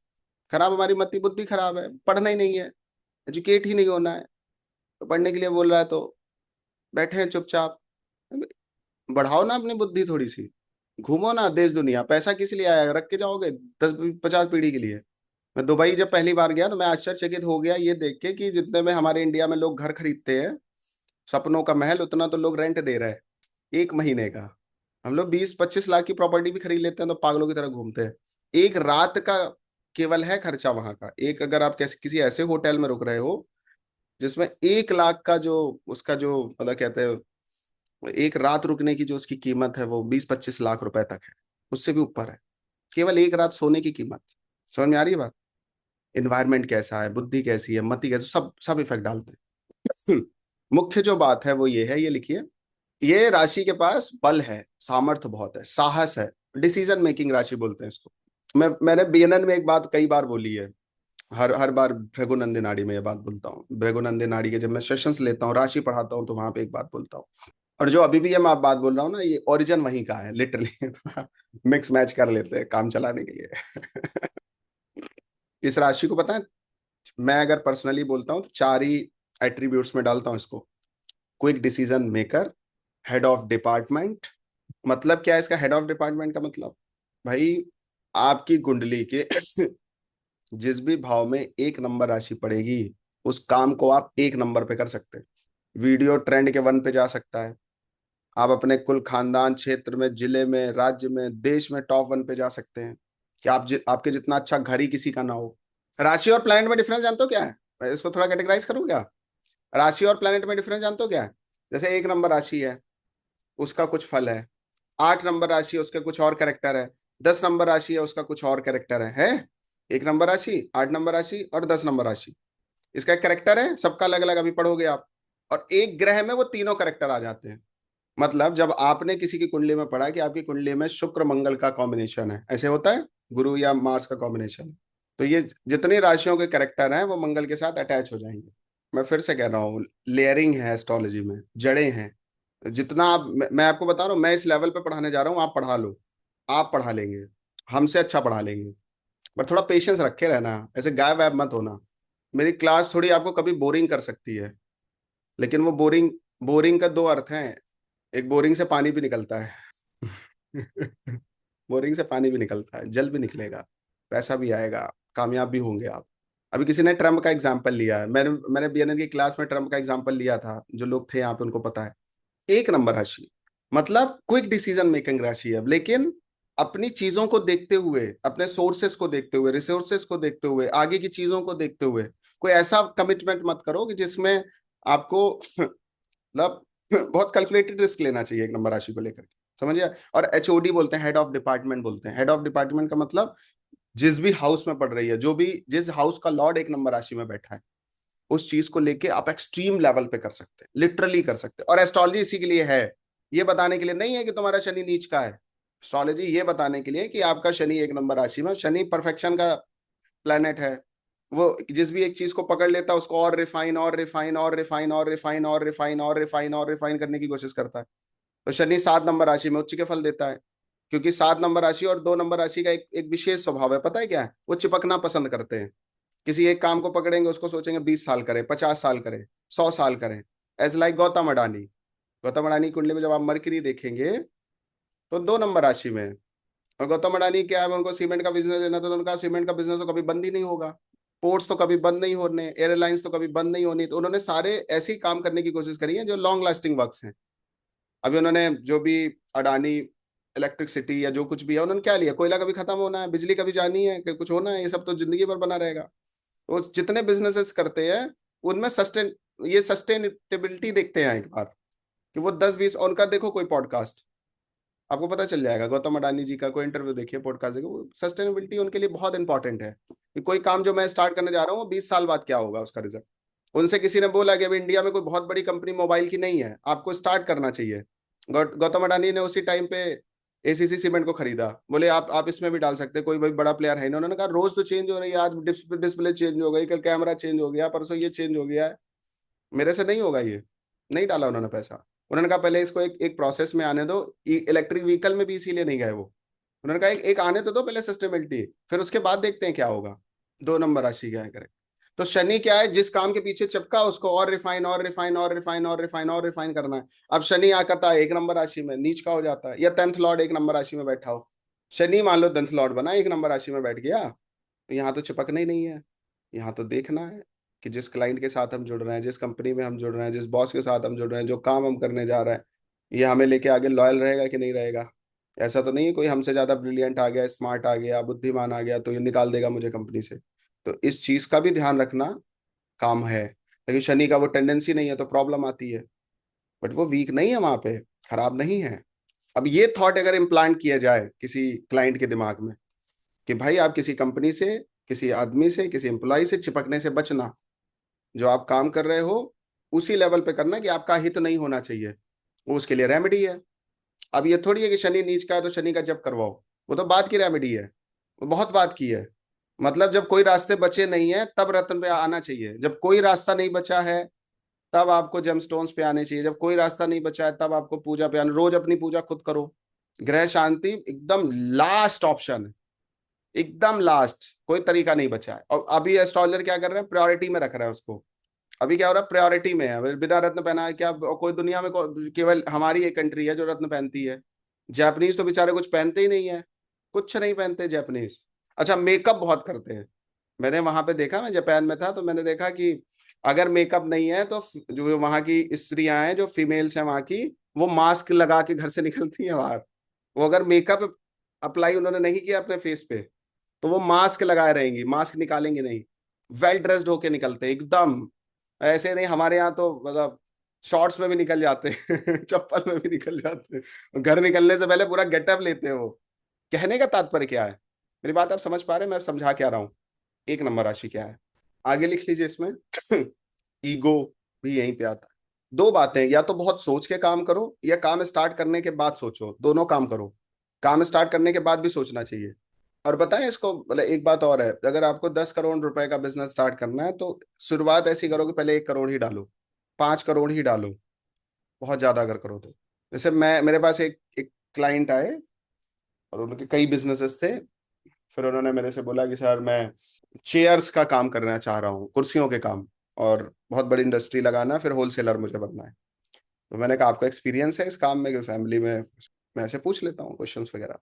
खराब हमारी मति बुद्धि खराब है, पढ़ना ही नहीं है, एजुकेट ही नहीं होना है। तो पढ़ने के लिए बोल रहा है तो बैठे हैं चुपचाप। बढ़ाओ ना अपनी बुद्धि थोड़ी सी, घूमो ना देश दुनिया। पैसा किस लिए आया, रख के जाओगे 10-50 पीढ़ी के लिए। मैं दुबई जब पहली बार गया तो मैं आश्चर्यचकित हो गया ये देख के कि जितने में हमारे इंडिया में लोग घर खरीदते हैं, सपनों का महल, उतना तो लोग रेंट दे रहे हैं 1 महीने का। हम लोग 20-25 लाख की प्रॉपर्टी भी खरीद लेते हैं तो पागलों की तरह घूमते हैं। एक रात का केवल है खर्चा वहां का, एक अगर आप कैसे किसी ऐसे होटल में रुक रहे हो जिसमें 1 लाख का जो उसका जो मतलब कहते हैं, एक रात रुकने की जो उसकी कीमत है वो 20-25 लाख रुपए तक है, उससे भी ऊपर है, केवल एक रात सोने की कीमत। समझ में आ रही है बात? इन्वायरमेंट कैसा है, बुद्धि कैसी है, मति कैसी, सब सब इफेक्ट डालते हैं। मुख्य जो बात है वो ये है, ये लिखिए, ये राशि के पास बल है, सामर्थ्य बहुत है, साहस है, डिसीजन मेकिंग राशि बोलते हैं इसको। मैंने बीएनएन में एक बात कई बार बोली है, हर हर बार भृगुनंदी नाड़ी में ये बात बोलता हूँ। भृगुनंदी नाड़ी के जब मैं सेशंस लेता हूँ, राशि पढ़ाता हूँ, तो वहां पे एक बात बोलता हूँ। और जो अभी भी ये मैं बात बोल रहा हूँ ना, ये ओरिजिन वहीं का है लिटरली। थोड़ा मिक्स मैच कर लेते हैं काम चलाने के लिए। इस राशि को पता है, मैं अगर पर्सनली बोलता हूँ तो 4 ही एट्रीब्यूट्स में डालता हूँ इसको। Quick decision maker, head of department. मतलब क्या है इसका, हेड ऑफ डिपार्टमेंट का मतलब, भाई आपकी कुंडली के जिस भी भाव में एक नंबर राशि पड़ेगी उस काम को आप एक नंबर पे कर सकते हैं। वीडियो ट्रेंड के 1 पे जा सकता है, आप अपने कुल खानदान क्षेत्र में, जिले में, राज्य में, देश में टॉप 1 पे जा सकते हैं कि आपके जितना अच्छा घर ही किसी का ना हो। राशि और प्लैनेट में डिफरेंस जानते हो क्या है? मैं इसको थोड़ा कैटेगराइज करूँ क्या? राशि और प्लैनेट में डिफरेंस जानते हो क्या है? जैसे एक नंबर राशि है, उसका कुछ फल है। 8 नंबर राशि है, उसके कुछ और कैरेक्टर है। 10 नंबर राशि है, उसका कुछ और कैरेक्टर है? एक नंबर राशि, 8 नंबर राशि और 10 नंबर राशि, इसका एक कैरेक्टर है, सबका अलग अलग, अभी पढ़ोगे आप। और एक ग्रह में वो तीनों कैरेक्टर आ जाते हैं। मतलब जब आपने किसी की कुंडली में पढ़ा कि आपकी कुंडली में शुक्र मंगल का कॉम्बिनेशन है, ऐसे होता है, गुरु या मार्स का कॉम्बिनेशन, तो ये जितनी राशियों के कैरेक्टर हैं वो मंगल के साथ अटैच हो जाएंगे। मैं फिर से कह रहा हूँ, लेयरिंग है एस्ट्रोलॉजी में, जड़ें हैं। जितना आप, मैं आपको बता रहा हूँ, मैं इस लेवल पे पढ़ाने जा रहा हूँ, आप पढ़ा लो, आप पढ़ा लेंगे, हमसे अच्छा पढ़ा लेंगे। पर थोड़ा पेशेंस रखे रहना, ऐसे गायब वैब मत होना। मेरी क्लास थोड़ी आपको कभी बोरिंग कर सकती है, लेकिन वो बोरिंग, बोरिंग का दो अर्थ हैं। एक, बोरिंग से पानी भी निकलता है। बोरिंग से पानी भी निकलता है, जल भी निकलेगा, पैसा भी आएगा, कामयाब भी होंगे आप। अभी किसी ने ट्रम्प का एग्जाम्पल लिया है, मैंने मैंने बीएनएन की क्लास में ट्रम्प का एग्जाम्पल लिया था, जो लोग थे यहाँ पे उनको पता है। एक नंबर राशि, मतलब क्विक डिसीजन मेकिंग राशि है, लेकिन अपनी चीजों को देखते हुए, अपने सोर्सेस को देखते हुए, रिसोर्सेस को देखते हुए, आगे की चीजों को देखते हुए, कोई ऐसा कमिटमेंट मत करो कि जिसमें आपको मतलब बहुत कैलकुलेटेड रिस्क लेना चाहिए एक नंबर राशि को लेकर के, समझिए। और एचओडी बोलते हैं, हेड ऑफ डिपार्टमेंट बोलते हैं। हेड ऑफ डिपार्टमेंट का मतलब जिस भी हाउस में पढ़ रही है, जो भी, जिस हाउस का लॉर्ड एक नंबर राशि में बैठा है, उस चीज को लेके आप एक्सट्रीम लेवल पे कर सकते हैं, लिटरली कर सकते हैं। और एस्ट्रोलॉजी इसी के लिए है, ये बताने के लिए नहीं है कि तुम्हारा शनि नीच का है। एस्ट्रोलॉजी ये बताने के लिए कि आपका शनि एक नंबर राशि में, शनि परफेक्शन का प्लेनेट है। वो जिस भी एक चीज को पकड़ लेता है, उसको और रिफाइन और रिफाइन और रिफाइन और रिफाइन और रिफाइन और रिफाइन और रिफाइन करने की कोशिश करता है। तो शनि 7 नंबर राशि में उच्च के फल देता है, क्योंकि 7 नंबर राशि और 2 नंबर राशि का एक विशेष स्वभाव है, पता है क्या है? वो चिपकना पसंद करते हैं। किसी एक काम को पकड़ेंगे, उसको सोचेंगे 20 साल करें, 50 साल करें, 100 साल करें। As like Gautam Adani. गौतम अडानी कुंडली में जब आप मरकरी देखेंगे तो 2 नंबर राशि में है। और गौतम अडानी क्या है, उनको सीमेंट का बिजनेस देना, तो उनका सीमेंट का बिजनेस तो कभी बंद ही नहीं होगा, पोर्ट्स तो कभी बंद नहीं होने, एयरलाइंस तो कभी बंद नहीं होनी। तो उन्होंने सारे ऐसे ही काम करने की कोशिश करी है जो लॉन्ग लास्टिंग वर्क्स हैं। अभी उन्होंने जो भी अडानी इलेक्ट्रिसिटी या जो कुछ भी है, उन्होंने क्या लिया, कोयला कभी खत्म होना है, बिजली कभी जानी है, कि कुछ होना है, ये सब तो जिंदगी भर बना रहेगा। वो जितने बिजनेसेस करते हैं, उनमें ये सस्टेनेबिलिटी देखते हैं एक बार, कि वो 10-20, उनका देखो कोई पॉडकास्ट, आपको पता चल जाएगा, गौतम अडानी जी का कोई इंटरव्यू देखिए, पॉडकास्ट देखिए, वो सस्टेनेबिलिटी उनके लिए बहुत इंपॉर्टेंट है, कि कोई काम जो मैं स्टार्ट करने जा रहा हूँ 20 साल बाद क्या होगा उसका रिजल्ट। उनसे किसी ने बोला कि अभी इंडिया में कोई बहुत बड़ी कंपनी मोबाइल की नहीं है, आपको स्टार्ट करना चाहिए। गौतम अडानी ने उसी टाइम पे एसीसी सीमेंट को खरीदा, बोले आप इसमें भी डाल सकते हैं, कोई भाई बड़ा प्लेयर है। इन्होंने कहा रोज तो चेंज हो रही है, आज डिस्प्ले चेंज हो गई, कल कैमरा चेंज हो गया, परसों ये चेंज हो गया है, मेरे से नहीं होगा ये। नहीं डाला उन्होंने पैसा। उन्होंने कहा पहले इसको एक एक प्रोसेस में आने दो। इलेक्ट्रिक व्हीकल में भी इसीलिए नहीं गए वो। उन्होंने कहा एक आने तो दो पहले सस्टेनेबिलिटी, फिर उसके बाद देखते हैं क्या होगा। 2 नंबर राशि क्या है, करेक्ट। तो शनि क्या है, जिस काम के पीछे चिपका उसको और रिफाइन और रिफाइन और रिफाइन और रिफाइन और रिफाइन करना है। अब शनि आकर एक नंबर राशि में नीच का हो जाता है, या 10th लॉर्ड एक नंबर राशि में बैठा हो। शनि मान लो 10th लॉर्ड बना, एक नंबर राशि में बैठ गया, तो यहाँ तो चिपकना ही नहीं है। यहाँ तो देखना है कि जिस क्लाइंट के साथ हम जुड़ रहे हैं, जिस कंपनी में हम जुड़ रहे हैं, जिस बॉस के साथ हम जुड़ रहे हैं, जो काम हम करने जा रहे हैं, ये हमें लेके आगे लॉयल रहेगा कि नहीं रहेगा। ऐसा तो नहीं है कोई हमसे ज्यादा ब्रिलियंट आ गया, स्मार्ट आ गया, बुद्धिमान आ गया तो ये निकाल देगा मुझे कंपनी से। तो इस चीज का भी ध्यान रखना काम है। लेकिन शनि का वो टेंडेंसी नहीं है तो प्रॉब्लम आती है। बट वो वीक नहीं है वहां पे, खराब नहीं है। अब ये थॉट अगर इम्प्लांट किया जाए किसी क्लाइंट के दिमाग में, कि भाई आप किसी कंपनी से, किसी आदमी से, किसी एम्प्लॉय से चिपकने से बचना, जो आप काम कर रहे हो उसी लेवल पे करना कि आपका हित नहीं होना चाहिए, वो उसके लिए रेमेडी है। अब ये थोड़ी है कि शनि नीच का है तो शनि का जप करवाओ, वो तो बात की रेमेडी है, वो बहुत बात की है। मतलब जब कोई रास्ते बचे नहीं है तब रत्न पे आना चाहिए, जब कोई रास्ता नहीं बचा है तब आपको जेमस्टोन्स पे आने चाहिए, जब कोई रास्ता नहीं बचा है तब आपको पूजा पे आना। रोज अपनी पूजा खुद करो। ग्रह शांति एकदम लास्ट ऑप्शन है, एकदम लास्ट, कोई तरीका नहीं बचा है। और अभी एस्ट्रोलॉजर क्या कर रहे हैं, प्रायोरिटी में रख रहे हैं उसको। अभी क्या हो रहा है, प्रायोरिटी में है, बिना रत्न पहना है क्या कोई दुनिया में केवल हमारी एक कंट्री है जो रत्न पहनती है। जापानीज तो बेचारे कुछ पहनते ही नहीं है, कुछ नहीं पहनते जापानीज। अच्छा, मेकअप बहुत करते हैं। मैंने वहां पे देखा, मैं जापान में था तो मैंने देखा कि अगर मेकअप नहीं है तो जो वहां की स्त्रियां हैं, जो फीमेल्स हैं वहां की, वो मास्क लगा के घर से निकलती हैं बाहर। वो अगर मेकअप अप्लाई उन्होंने नहीं किया अपने फेस पे, तो वो मास्क लगाए रहेंगी, मास्क निकालेंगे नहीं। वेल ड्रेस्ड होके निकलते हैं एकदम। ऐसे नहीं, हमारे यहाँ तो मतलब शॉर्ट्स में भी निकल जाते हैं चप्पल में भी निकल जाते हैं, घर निकलने से पहले पूरा गेटअप लेते हो। कहने का तात्पर्य क्या है, मेरी बात आप समझ पा रहे हैं, मैं समझा क्या रहा हूँ। एक नंबर राशि क्या है, आगे लिख लीजिए इसमें। ईगो भी यहीं पे आता है। दो बातें, या तो बहुत सोच के काम करो या काम स्टार्ट करने के बाद सोचो, दोनों काम करो। काम स्टार्ट करने के बाद भी सोचना चाहिए। और बताएं इसको, मतलब एक बात और है, अगर आपको 10 करोड़ रुपए का बिजनेस स्टार्ट करना है तो शुरुआत ऐसी करो कि पहले 1 करोड़ ही डालो, 5 करोड़ ही डालो, बहुत ज्यादा अगर करो तो। जैसे मैं, मेरे पास एक एक क्लाइंट आए और उनके कई बिजनेसेस थे। फिर उन्होंने मेरे से बोला कि सर मैं चेयर्स का काम करना चाह रहा हूँ, कुर्सियों के काम, और बहुत बड़ी इंडस्ट्री लगाना है, फिर होलसेलर मुझे बनना है। तो मैंने कहा आपको एक्सपीरियंस है इस काम में कि फैमिली में? मैं ऐसे पूछ लेता हूँ क्वेश्चंस वगैरह,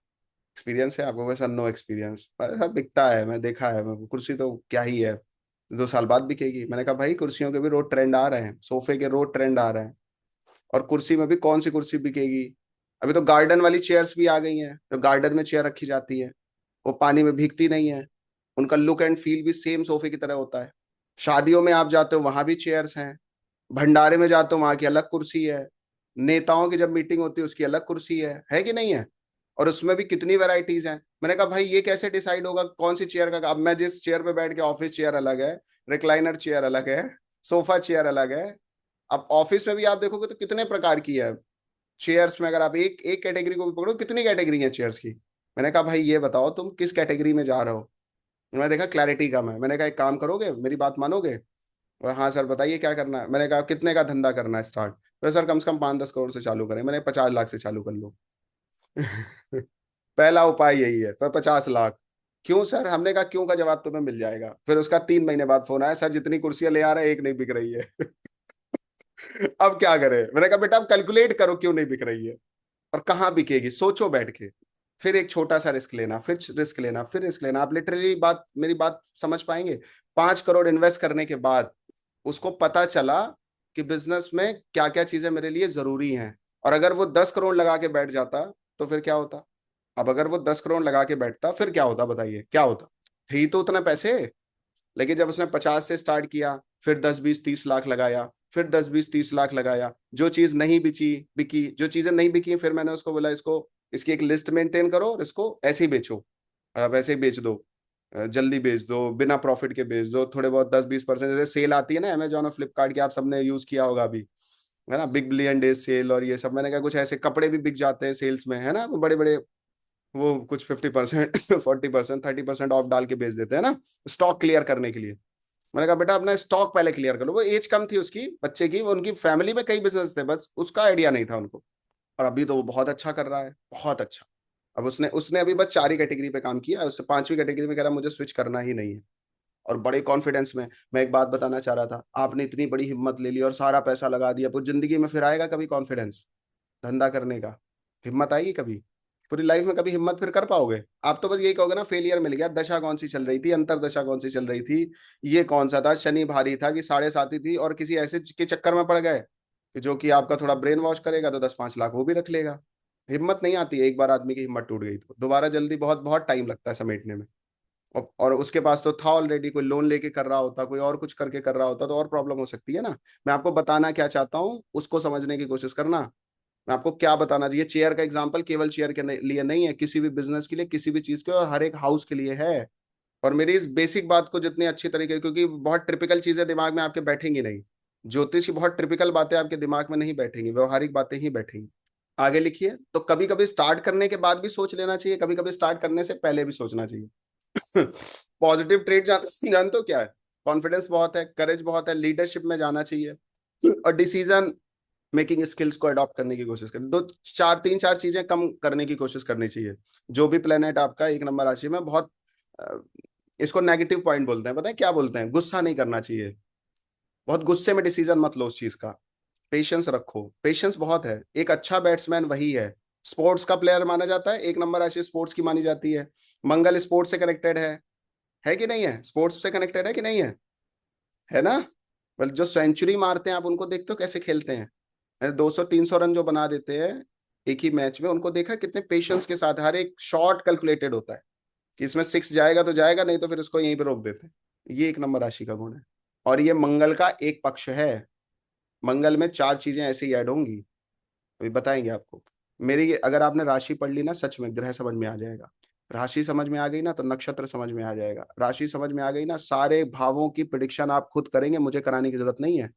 एक्सपीरियंस है आपको? वैसा नो एक्सपीरियंस। अरे सर बिकता है, मैं देखा है, मैं कुर्सी तो क्या ही है, 2 साल बाद बिकेगी। मैंने कहा भाई कुर्सियों के भी रोज ट्रेंड आ रहे हैं, सोफे के रोज ट्रेंड आ रहे हैं, और कुर्सी में भी कौन सी कुर्सी बिकेगी? अभी तो गार्डन वाली चेयर्स भी आ गई हैं, तो गार्डन में चेयर रखी जाती है, वो पानी में भीगती नहीं है, उनका लुक एंड फील भी सेम सोफे की तरह होता है। शादियों में आप जाते हो वहां भी चेयर्स हैं, भंडारे में जाते हो वहां की अलग कुर्सी है, नेताओं की जब मीटिंग होती है उसकी अलग कुर्सी है कि नहीं है? और उसमें भी कितनी वैरायटीज हैं। मैंने कहा भाई ये कैसे डिसाइड होगा कौन सी चेयर का? अब मैं जिस चेयर पे बैठ के, ऑफिस चेयर अलग है, रिक्लाइनर चेयर अलग है, सोफा चेयर अलग है। अब ऑफिस में भी आप देखोगे तो कितने प्रकार की है चेयर्स में, अगर आप एक एक कैटेगरी को भी पकड़ो, कितनी कैटेगरी है चेयर्स की। मैंने कहा भाई ये बताओ तुम किस कैटेगरी में जा रहे हो? उन्होंने देखा क्लैरिटी कम है। मैंने कहा एक काम करोगे, मेरी बात मानोगे? और हाँ सर बताइए क्या करना है। मैंने कहा कितने का धंधा करना है स्टार्ट? तो सर कम से कम 5-10 करोड़ से चालू करें। मैंने 50 लाख से चालू कर लो। पहला उपाय यही है, पर 50 लाख। क्यों सर? हमने कहा क्यों का जवाब तुम्हें मिल जाएगा। फिर उसका 3 महीने बाद फोन आया, सर जितनी कुर्सियां ले आ रहे हैं एक नहीं बिक रही है। अब क्या करें? मैंने कहा बेटा अब कैलकुलेट करो क्यों नहीं बिक रही है और कहाँ बिकेगी, सोचो बैठ के। फिर एक छोटा सा रिस्क लेना, फिर रिस्क लेना, फिर रिस्क लेना। आप लिटरली बात, मेरी बात समझ पाएंगे? 5 करोड़ इन्वेस्ट करने के बाद उसको पता चला कि बिजनेस में क्या क्या चीजें मेरे लिए जरूरी हैं। और अगर वो 10 करोड़ लगा के बैठ जाता तो फिर क्या होता? अब अगर वो 10 करोड़ लगा के बैठता फिर क्या होता? बताइए क्या होता? थे ही तो उतना पैसे। लेकिन जब उसने 50 से स्टार्ट किया, फिर 10-20-30 लाख लगाया, फिर 10-20-30 लाख लगाया, जो चीज नहीं बिची बिकी, जो चीजें नहीं बिकी, फिर मैंने उसको बोला इसको, इसकी एक लिस्ट मेंटेन करो और इसको ऐसे ही बेचो। अब ऐसे ही बेच दो, जल्दी बेच दो, बिना प्रॉफिट के बेच दो, थोड़े बहुत 10-20%। जैसे सेल आती है ना अमेजोन और फ्लिपकार्ट की, आप सबने यूज किया होगा अभी, है ना, बिग बिलियन डेज सेल और ये सब। मैंने कहा कुछ ऐसे कपड़े भी बिक जाते हैं सेल्स में, है ना, वो बड़े बड़े, वो कुछ 50%, 40%, 30% ऑफ डाल के बेच देते हैं ना, स्टॉक क्लियर करने के लिए। मैंने कहा बेटा अपना स्टॉक पहले क्लियर कर लो। वो एज कम थी उसकी, बच्चे की, वो उनकी फैमिली में कई बिजनेस थे, बस उसका आइडिया नहीं था उनको। और अभी तो वो बहुत अच्छा कर रहा है, बहुत अच्छा। अब उसने उसने अभी बस 4 ही कैटेगरी पे काम किया, उससे 5वीं कैटेगरी में कह रहा मुझे स्विच करना ही नहीं है। और बड़े कॉन्फिडेंस में। मैं एक बात बताना चाह रहा था, आपने इतनी बड़ी हिम्मत ले ली और सारा पैसा लगा दिया, तो जिंदगी में फिर आएगा कभी कॉन्फिडेंस धंधा करने का? हिम्मत आएगी कभी? पूरी लाइफ में कभी हिम्मत फिर कर पाओगे? आप तो बस यही कहोगे ना फेलियर मिल गया, दशा कौन सी चल रही थी, अंतरदशा कौन सी चल रही थी, ये कौन सा था, शनि भारी था कि 7.5 थी, और किसी ऐसे के चक्कर में पड़ गए कि जो कि आपका थोड़ा ब्रेन वॉश करेगा तो 10-5 लाख वो भी रख लेगा। हिम्मत नहीं आती है, एक बार आदमी की हिम्मत टूट गई तो दोबारा जल्दी बहुत बहुत टाइम लगता है समेटने में। और उसके पास तो था ऑलरेडी, कोई लोन लेके कर रहा होता, कोई और कुछ करके कर रहा होता तो और प्रॉब्लम हो सकती है ना। मैं आपको बताना क्या चाहता हूँ उसको समझने की कोशिश करना। मैं आपको क्या बताना चाहिए, चेयर का एग्जांपल केवल चेयर के लिए नहीं है, किसी भी बिजनेस के लिए, किसी भी चीज के, और हर एक हाउस के लिए है। और मेरी इस बेसिक बात को जितनी अच्छी तरीके, क्योंकि बहुत ट्रिपिकल चीजें दिमाग में आपके बैठेंगी नहीं, ज्योतिष की बहुत ट्रिपिकल बातें आपके दिमाग में नहीं बैठेंगी, व्यवहारिक बातें ही बैठेंगी। आगे लिखिए। तो कभी कभी स्टार्ट करने के बाद भी सोच लेना चाहिए, कभी कभी स्टार्ट करने से पहले भी सोचना चाहिए। पॉजिटिव ट्रेड जानते हो क्या है? कॉन्फिडेंस बहुत है, करेज बहुत है, लीडरशिप में जाना चाहिए, और डिसीजन मेकिंग स्किल्स को अडॉप्ट करने की कोशिश करें। 3-4 चीजें कम करने की कोशिश करनी चाहिए। जो भी प्लेनेट आपका 1 नंबर राशि में बहुत, अ, इसको नेगेटिव पॉइंट बोलते हैं, पता है क्या बोलते हैं? गुस्सा नहीं करना चाहिए, बहुत गुस्से में डिसीजन मत लो उस चीज का। पेशेंस रखो, पेशेंस बहुत है। एक अच्छा बैट्समैन वही है, स्पोर्ट्स का प्लेयर माना जाता है, 1 नंबर राशि स्पोर्ट्स की मानी जाती है। मंगल स्पोर्ट्स से कनेक्टेड है कि नहीं है? स्पोर्ट्स से कनेक्टेड है कि नहीं है ना? well, जो सेंचुरी मारते हैं आप उनको देखते हो कैसे खेलते हैं, 200-300 रन जो बना देते हैं एक ही मैच में, उनको देखा कितने पेशेंस के साथ, हर एक शॉट कैलकुलेटेड होता है कि इसमें 6 जाएगा तो जाएगा, नहीं तो फिर इसको यहीं पे रोक देते हैं। ये 1 नंबर राशि का गुण है। और ये मंगल का एक पक्ष है। मंगल में 4 चीजें ऐसे ही ऐड होंगी, अभी बताएंगे आपको। मेरी अगर आपने राशि पढ़ ली ना, सच में ग्रह समझ में आ जाएगा। राशि समझ में आ गई ना तो नक्षत्र समझ में आ जाएगा। राशि समझ में आ गई ना, सारे भावों की प्रिडिक्शन आप खुद करेंगे, मुझे कराने की जरूरत नहीं है।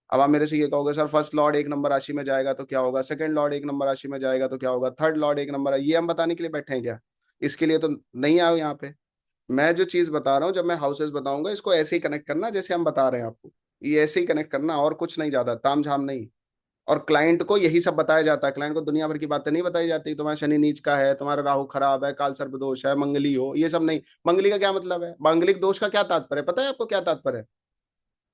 अब आप मेरे से ये कहोगे सर फर्स्ट लॉर्ड एक नंबर राशि में जाएगा तो क्या होगा, सेकंड लॉर्ड एक नंबर राशि में जाएगा तो क्या होगा, थर्ड लॉर्ड एक नंबर, ये हम बताने के लिए बैठे हैं क्या? इसके लिए तो नहीं आए यहाँ पे। मैं जो चीज बता रहा हूँ, जब मैं हाउसेस बताऊंगा इसको ऐसे ही कनेक्ट करना जैसे हम बता रहे हैं आपको, ये ऐसे ही कनेक्ट करना और कुछ नहीं, ज्यादा ताम झाम नहीं। और क्लाइंट को यही सब बताया जाता है, क्लाइंट को दुनिया भर की बातें नहीं बताई जाती, तुम्हारा शनि नीच का है, तुम्हारा राहु खराब है, काल सर्प दोष है, मंगली हो, ये सब नहीं। मंगली का क्या मतलब है, मांगलिक दोष का क्या तात्पर्य है, पता है आपको क्या तात्पर्य है?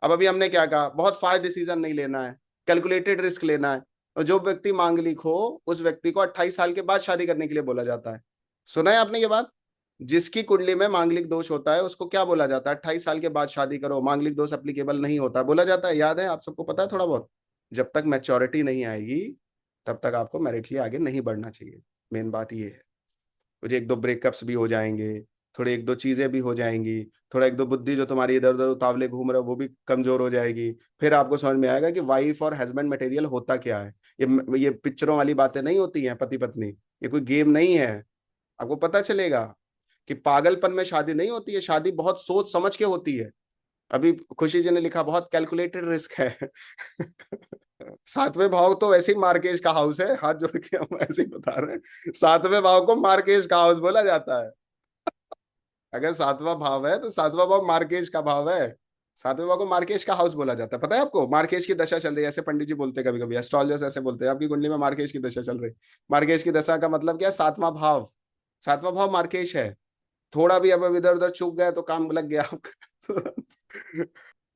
अब अभी हमने क्या कहा, बहुत फास्ट डिसीजन नहीं लेना है, कैलकुलेटेड रिस्क लेना है। और जो व्यक्ति मांगलिक हो उस व्यक्ति को 28 साल के बाद शादी करने के लिए बोला जाता है। सुना है आपने ये बात? जिसकी कुंडली में मांगलिक दोष होता है उसको क्या बोला जाता है, 28 साल के बाद शादी करो, मांगलिक दोष अप्लीकेबल नहीं होता, बोला जाता है, याद है आप सबको, पता है थोड़ा बहुत? जब तक मैच्योरिटी नहीं आएगी तब तक आपको मैरिटली आगे नहीं बढ़ना चाहिए। मेन बात ये है। मुझे एक दो ब्रेकअप्स भी हो जाएंगे, थोड़ी एक दो चीजें भी हो जाएंगी, थोड़ा एक दो बुद्धि जो तुम्हारी इधर उधर उतावले घूम रहे हो वो भी कमजोर हो जाएगी। फिर आपको समझ में आएगा कि वाइफ और हस्बैंड मटेरियल होता क्या है। ये पिक्चरों वाली बातें नहीं होती हैं, पति पत्नी, ये कोई गेम नहीं है। आपको पता चलेगा कि पागलपन में शादी नहीं होती है, शादी बहुत सोच समझ के होती है। अभी खुशी जी ने लिखा बहुत कैलकुलेटेड रिस्क है। सातवें भाव तो वैसे ही मार्केज का हाउस है, हाथ जोड़ के हम ऐसे ही बता रहे हैं, सातवें भाव को मार्केज का हाउस बोला जाता है। अगर सातवां भाव है तो सातवां भाव मार्केज का भाव है, सातवें भाव को मार्केज का हाउस बोला जाता है। पता है आपको, मार्केज की दशा चल रही है, ऐसे पंडित जी बोलते हैं, कभी कभी एस्ट्रोलॉजर्स ऐसे बोलते हैं, आपकी कुंडली में मार्केज की दशा चल रही। मार्केज की दशा का मतलब क्या है, सातवां भाव, सातवां भाव मार्केज है। थोड़ा भी अब इधर उधर चूक गए तो काम लग गया आपका।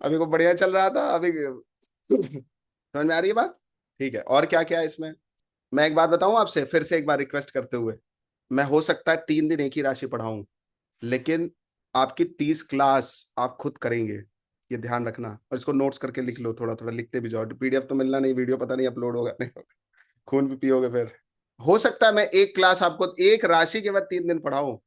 अभी को बढ़िया चल रहा था, अभी समझ में आ रही है बात? ठीक है, और क्या क्या है इसमें? मैं एक बात बताऊं आपसे फिर से एक बार रिक्वेस्ट करते हुए, मैं हो सकता है 3 दिन एक ही राशि पढ़ाऊं, लेकिन आपकी 30 क्लास आप खुद करेंगे, ये ध्यान रखना। और इसको नोट्स करके लिख लो, थोड़ा थोड़ा लिखते भी जाओ, पीडीएफ तो मिलना नहीं, वीडियो पता नहीं अपलोड होगा नहीं होगा, खून भी पियोगे फिर। हो सकता है मैं एक क्लास आपको एक राशि के बाद 3 दिन पढ़ाऊं,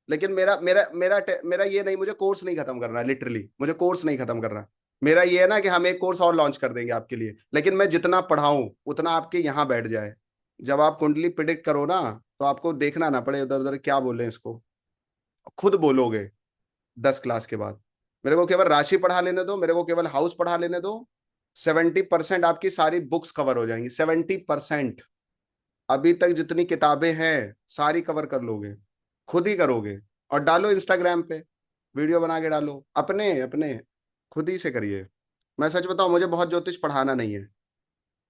लेकिन मेरा मेरा मेरा मेरा ये नहीं, मुझे कोर्स नहीं खत्म करना है, लिटरली मुझे कोर्स नहीं खत्म करना। मेरा ये है ना कि हम एक कोर्स और लॉन्च कर देंगे आपके लिए, लेकिन मैं जितना पढ़ाऊं उतना आपके यहाँ बैठ जाए। जब आप कुंडली प्रिडिक्ट करो ना, तो आपको देखना ना पड़े उधर उधर क्या बोले इसको, खुद बोलोगे 10 क्लास के बाद। मेरे को केवल राशि पढ़ा लेने दो, मेरे को केवल हाउस पढ़ा लेने दो, 70% आपकी सारी बुक्स कवर हो जाएंगी, 70%। अभी तक जितनी किताबें हैं सारी कवर कर लोगे, खुद ही करोगे। और डालो इंस्टाग्राम पे, वीडियो बना के डालो, अपने अपने खुद ही से करिए। मैं सच बताऊं, मुझे बहुत ज्योतिष पढ़ाना नहीं है,